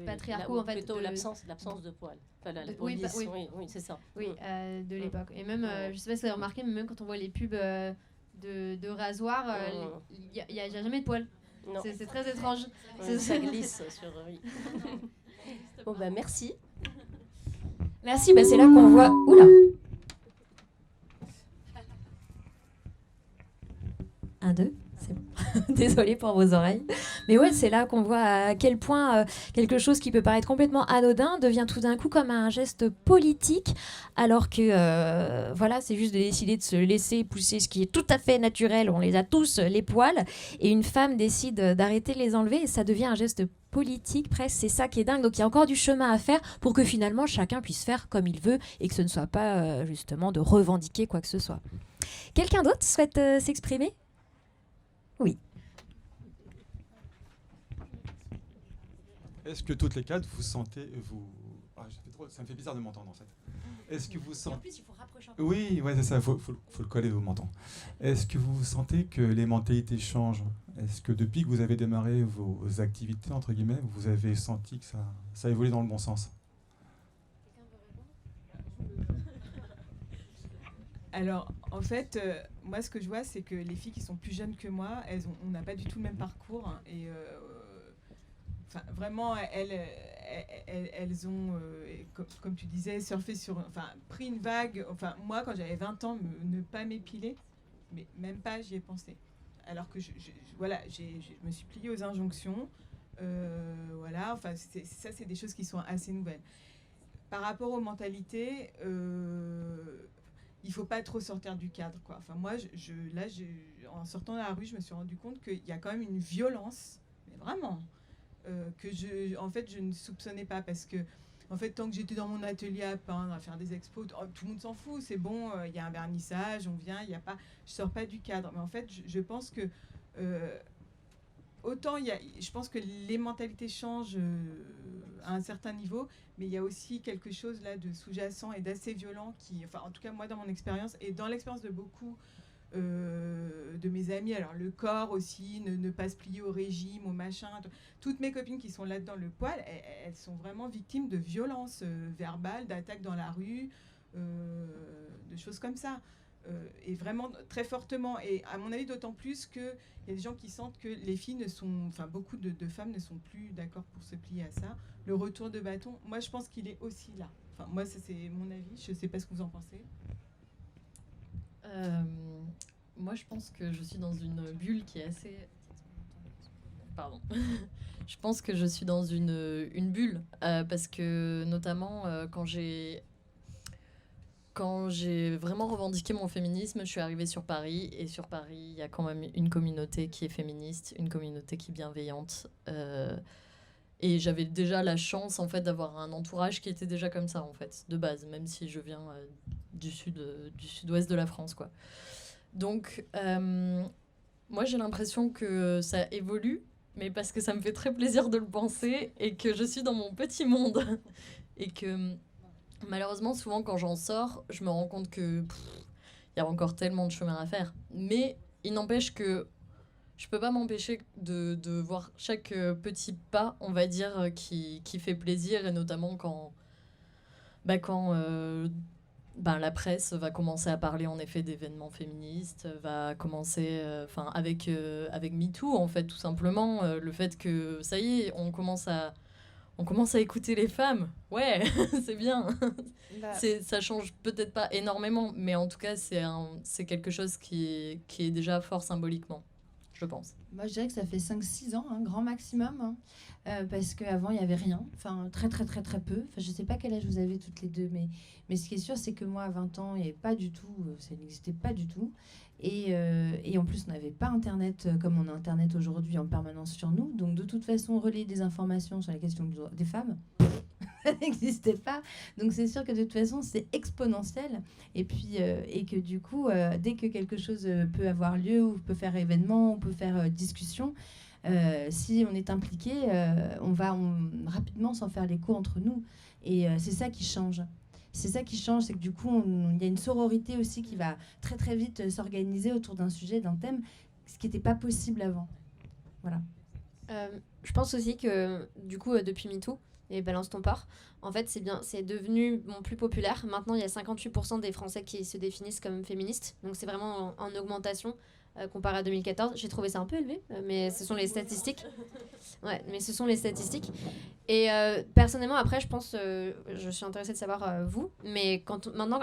patriarcaux en fait, plutôt l'absence de poil, enfin, la police, oui c'est ça de l'époque. Et même je sais pas si vous avez remarqué, mais même quand on voit les pubs de rasoir, il y a jamais de poil. C'est très étrange. Ça glisse sur bon ben merci. Merci, bah c'est là qu'on voit... Oula. Un, deux, c'est bon. Désolée pour vos oreilles. Mais ouais, c'est là qu'on voit à quel point quelque chose qui peut paraître complètement anodin devient tout d'un coup comme un geste politique, alors que voilà, c'est juste de décider de se laisser pousser ce qui est tout à fait naturel. On les a tous, les poils. Et une femme décide d'arrêter de les enlever et ça devient un geste politique presque. C'est ça qui est dingue. Donc il y a encore du chemin à faire pour que finalement chacun puisse faire comme il veut et que ce ne soit pas justement de revendiquer quoi que ce soit. Quelqu'un d'autre souhaite s'exprimer ? Oui. Est-ce que toutes les quatre, vous sentez... ça me fait bizarre de m'entendre, en fait. Est-ce que vous sentez... En plus, il faut rapprocher un peu. Oui, ouais, c'est ça, il faut le coller au menton. Est-ce que vous sentez que les mentalités changent? Est-ce que depuis que vous avez démarré vos activités, entre guillemets, vous avez senti que ça évolue dans le bon sens? Alors, en fait, moi, ce que je vois, c'est que les filles qui sont plus jeunes que moi, on n'a pas du tout le même parcours. Hein, et vraiment, elles ont, comme tu disais, surfé pris une vague. Enfin, moi, quand j'avais 20 ans, ne pas m'épiler, mais même pas, j'y ai pensé. Alors que je me suis pliée aux injonctions. Voilà, enfin, c'est des choses qui sont assez nouvelles. Par rapport aux mentalités... il faut pas trop sortir du cadre, quoi. Enfin, moi, en sortant de la rue, je me suis rendu compte qu'il y a quand même une violence, mais vraiment, que je ne soupçonnais pas, parce que, en fait, tant que j'étais dans mon atelier à peindre, à faire des expos, tout le monde s'en fout, c'est bon, il y a un vernissage, on vient, je sors pas du cadre. Mais en fait, je pense que autant je pense que les mentalités changent à un certain niveau, mais il y a aussi quelque chose là de sous-jacent et d'assez violent en tout cas moi dans mon expérience et dans l'expérience de beaucoup de mes amis, alors le corps aussi, ne pas se plier au régime, au machin, toutes mes copines qui sont là-dedans, le poil, elles sont vraiment victimes de violences verbales, d'attaques dans la rue, de choses comme ça. et vraiment très fortement. Et à mon avis, d'autant plus qu'il y a des gens qui sentent que les filles beaucoup de femmes ne sont plus d'accord pour se plier à ça. Le retour de bâton, moi je pense qu'il est aussi là. Enfin, moi, ça, c'est mon avis, je ne sais pas ce que vous en pensez. Moi, je pense que je suis dans une bulle qui est assez... Pardon. Je pense que je suis dans une bulle, parce que notamment quand j'ai vraiment revendiqué mon féminisme, je suis arrivée sur Paris, et sur Paris, il y a quand même une communauté qui est féministe, une communauté qui est bienveillante. Et j'avais déjà la chance, en fait, d'avoir un entourage qui était déjà comme ça, en fait, de base, même si je viens du sud-ouest de la France, quoi. Donc, moi, j'ai l'impression que ça évolue, mais parce que ça me fait très plaisir de le penser, et que je suis dans mon petit monde. Et que, malheureusement, souvent, quand j'en sors, je me rends compte que y a encore tellement de chemin à faire. Mais il n'empêche que je peux pas m'empêcher de voir chaque petit pas, on va dire, qui fait plaisir, et notamment quand la presse va commencer à parler en effet d'événements féministes, va commencer avec MeToo, en fait, tout simplement, le fait que ça y est, on commence à écouter les femmes. Ouais, c'est bien. Ça change peut-être pas énormément, mais en tout cas, c'est quelque chose qui est déjà fort symboliquement, je pense. Moi, je dirais que ça fait 5-6 ans, grand maximum, parce qu'avant, il n'y avait rien. Enfin, très, très, très, très peu. Enfin, je ne sais pas quel âge vous avez toutes les deux, mais ce qui est sûr, c'est que moi, à 20 ans, il n'y avait pas du tout, ça n'existait pas du tout. Et en plus, on n'avait pas Internet comme on a Internet aujourd'hui en permanence sur nous. Donc, de toute façon, relayer des informations sur la question des femmes, ça n'existait pas. Donc, c'est sûr que de toute façon, c'est exponentiel. Et puis, et que du coup, dès que quelque chose peut avoir lieu, ou peut faire événement, ou peut faire discussion, si on est impliqué, on va rapidement s'en faire l'écho entre nous. Et c'est ça qui change. C'est ça qui change, c'est que du coup, il y a une sororité aussi qui va très très vite s'organiser autour d'un sujet, d'un thème, ce qui n'était pas possible avant. Voilà. Je pense aussi que du coup, depuis MeToo et Balance ton porc, en fait, c'est devenu plus populaire. Maintenant, il y a 58% des Français qui se définissent comme féministes, donc c'est vraiment en augmentation. Comparé à 2014, j'ai trouvé ça un peu élevé, mais ce sont les statistiques. Ouais, mais ce sont les statistiques. Et personnellement, après, je pense, je suis intéressée de savoir vous, mais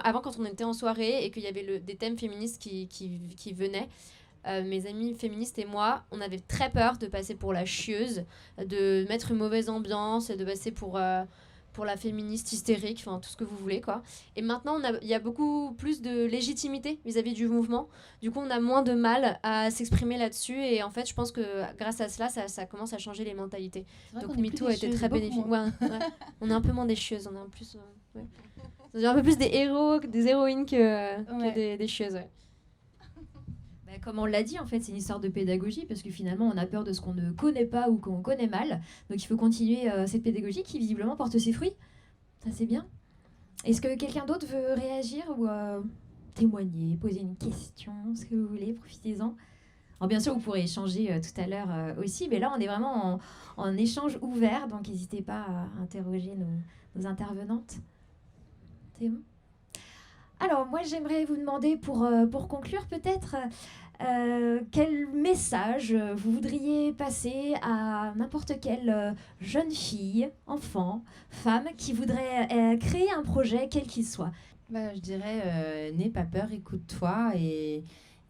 avant, quand on était en soirée et qu'il y avait des thèmes féministes qui venaient, mes amis féministes et moi, on avait très peur de passer pour la chieuse, de mettre une mauvaise ambiance, de passer pour la féministe hystérique, enfin tout ce que vous voulez, quoi. Et maintenant, il y a beaucoup plus de légitimité vis-à-vis du mouvement. Du coup, on a moins de mal à s'exprimer là-dessus. Et en fait, je pense que grâce à cela, ça commence à changer les mentalités. Donc MeToo a été très bénéfique. Ouais. On est un peu moins des chieuses, on est un peu plus des héros, des héroïnes que des chieuses, ouais. Comme on l'a dit, en fait, c'est une histoire de pédagogie, parce que finalement, on a peur de ce qu'on ne connaît pas ou qu'on connaît mal. Donc, il faut continuer cette pédagogie qui, visiblement, porte ses fruits. Ça, c'est bien. Est-ce que quelqu'un d'autre veut réagir ou témoigner, poser une question, ce que vous voulez, profitez-en. Alors, bien sûr, vous pourrez échanger tout à l'heure aussi, mais là, on est vraiment en échange ouvert, donc n'hésitez pas à interroger nos intervenantes. C'est bon ? Alors, moi, j'aimerais vous demander, pour conclure peut-être, quel message vous voudriez passer à n'importe quelle jeune fille, enfant, femme qui voudrait créer un projet, quel qu'il soit. Je dirais, n'aie pas peur, écoute-toi et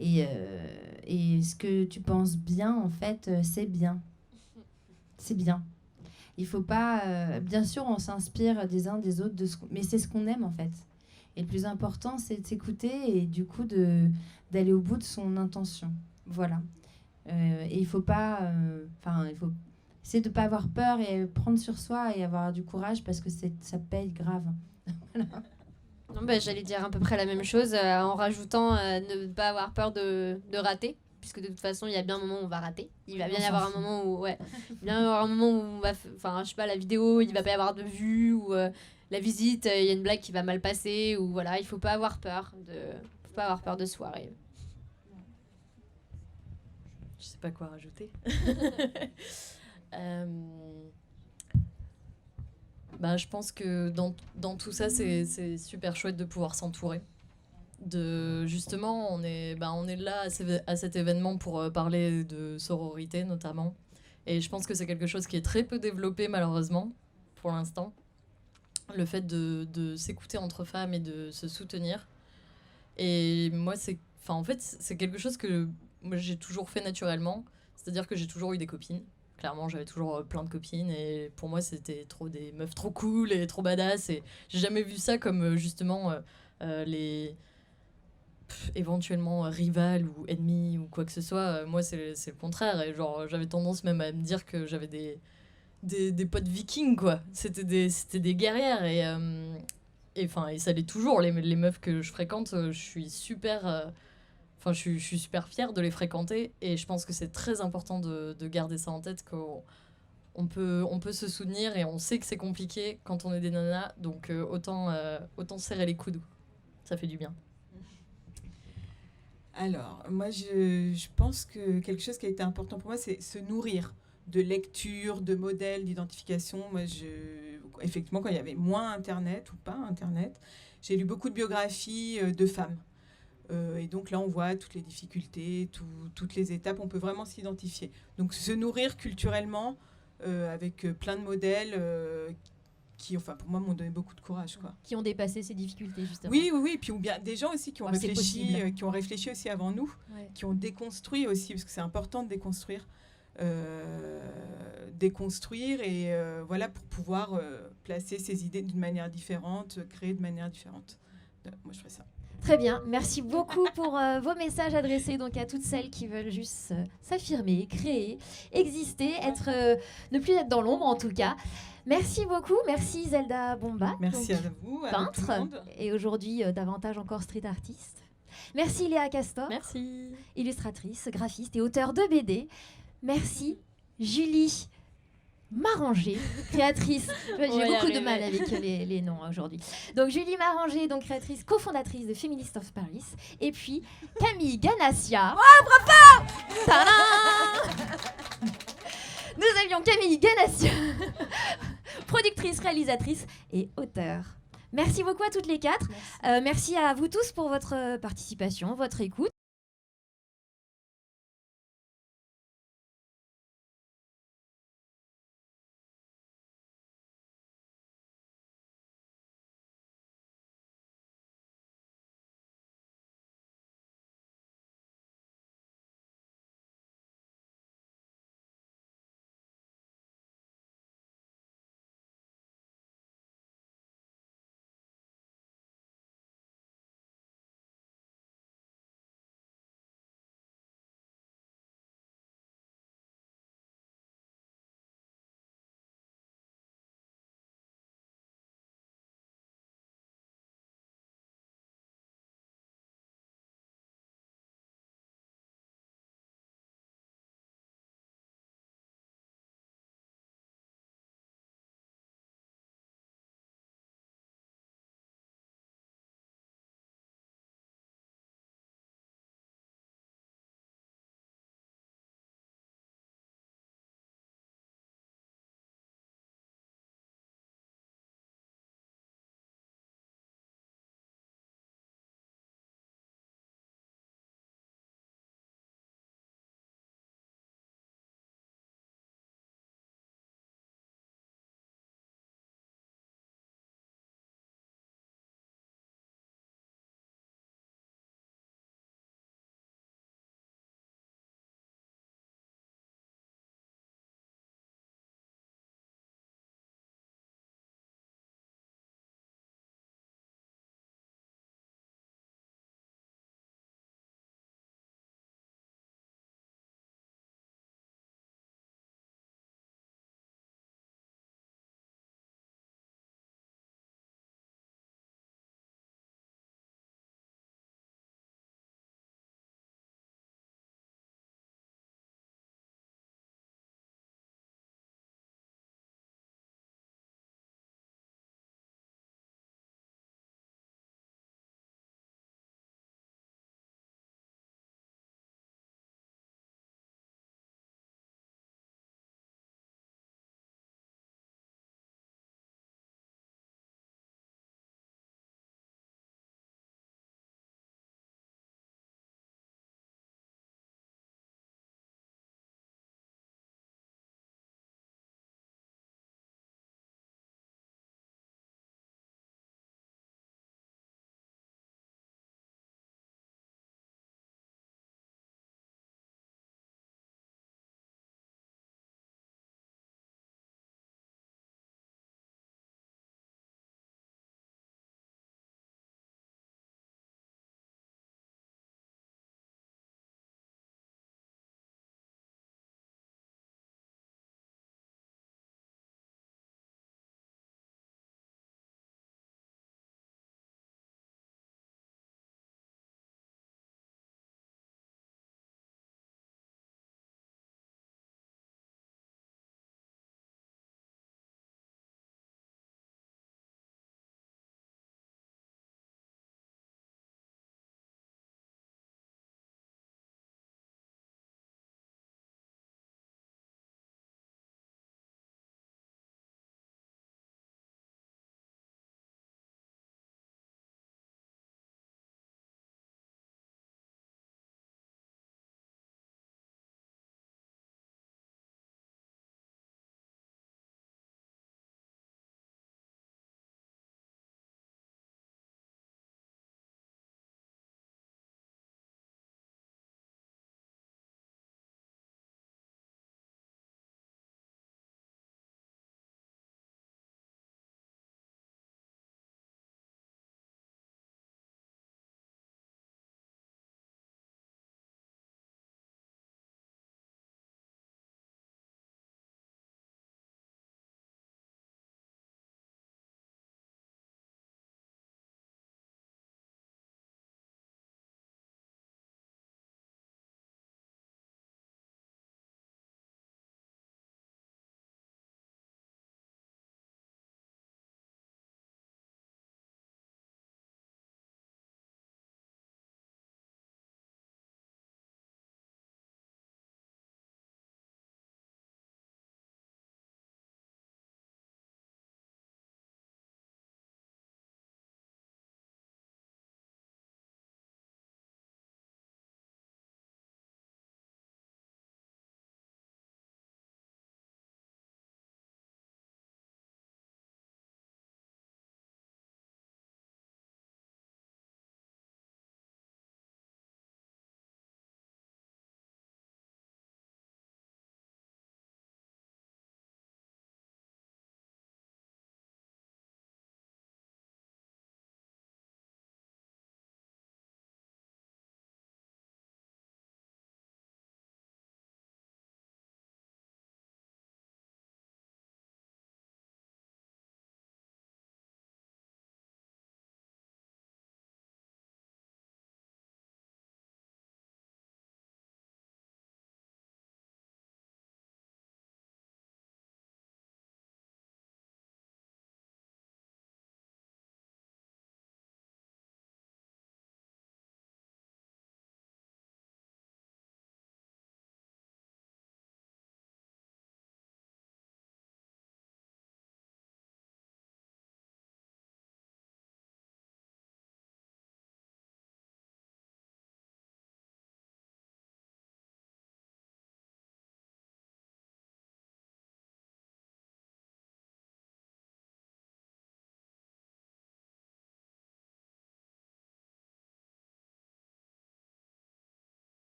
ce que tu penses bien, en fait, c'est bien. C'est bien. Il faut pas... bien sûr, on s'inspire des uns des autres, mais c'est ce qu'on aime, en fait. Et le plus important, c'est de s'écouter et du coup d'aller au bout de son intention. Voilà. Et il faut pas... il faut essayer de ne pas avoir peur et prendre sur soi et avoir du courage parce que ça paye grave. Voilà. Non, j'allais dire à peu près la même chose en rajoutant ne pas avoir peur de rater. Puisque de toute façon, il y a bien un moment où on va rater. Il va bien y avoir un moment où... Ouais, il va bien y avoir un moment où on va... Enfin, je sais pas, la vidéo, il va pas y avoir de vues ou... la visite, il y a une blague qui va mal passer, ou voilà, il faut pas avoir peur de soirée. Je sais pas quoi rajouter. Je pense que dans tout ça, c'est super chouette de pouvoir s'entourer. Justement, on est là à cet événement pour parler de sororité notamment. Et je pense que c'est quelque chose qui est très peu développé malheureusement pour l'instant. Le fait de s'écouter entre femmes et de se soutenir. Et moi, c'est quelque chose que moi, j'ai toujours fait naturellement. C'est-à-dire que j'ai toujours eu des copines. Clairement, j'avais toujours plein de copines. Et pour moi, c'était trop des meufs trop cool et trop badass. Et j'ai jamais vu ça comme justement les éventuellement rivales ou ennemis ou quoi que ce soit. Moi, c'est le contraire. Et genre, j'avais tendance même à me dire que j'avais des potes vikings, quoi. C'était des guerrières. Et ça l'est toujours. Les meufs que je fréquente, je suis super... je suis super fière de les fréquenter. Et je pense que c'est très important de garder ça en tête, qu'on peut se soutenir et on sait que c'est compliqué quand on est des nanas. Donc autant serrer les coudes. Ça fait du bien. Alors, moi, je pense que quelque chose qui a été important pour moi, c'est se nourrir de lecture, de modèles, d'identification. Moi, effectivement, quand il y avait moins Internet ou pas Internet, j'ai lu beaucoup de biographies de femmes. Et donc là, on voit toutes les difficultés, toutes les étapes. On peut vraiment s'identifier. Donc, se nourrir culturellement avec plein de modèles qui, pour moi, m'ont donné beaucoup de courage, quoi. Qui ont dépassé ces difficultés, justement. Oui. Puis ou bien des gens aussi qui ont réfléchi, qui ont réfléchi aussi avant nous, qui ont déconstruit aussi, parce que c'est important de déconstruire. Et voilà, pour pouvoir placer ses idées d'une manière différente, créer de manière différente. Moi, je ferais ça. Très bien, merci beaucoup pour vos messages adressés donc à toutes celles qui veulent juste s'affirmer, créer, exister, ne plus être dans l'ombre en tout cas. Merci beaucoup, merci Zelda Bomba. Merci à vous, à peintre, tout le monde. Et aujourd'hui davantage encore street artiste. Merci Léa Castor. Merci. Illustratrice, graphiste et auteure de BD. Merci Julie Maranger, créatrice. J'ai beaucoup de mal avec les noms aujourd'hui. Donc Julie Maranger, donc créatrice, cofondatrice de Feminist of Paris. Et puis Camille Ganassia. Oh, bravo! Tadam! Nous avions Camille Ganassia, productrice, réalisatrice et auteure. Merci beaucoup à toutes les quatre. Merci à vous tous pour votre participation, votre écoute.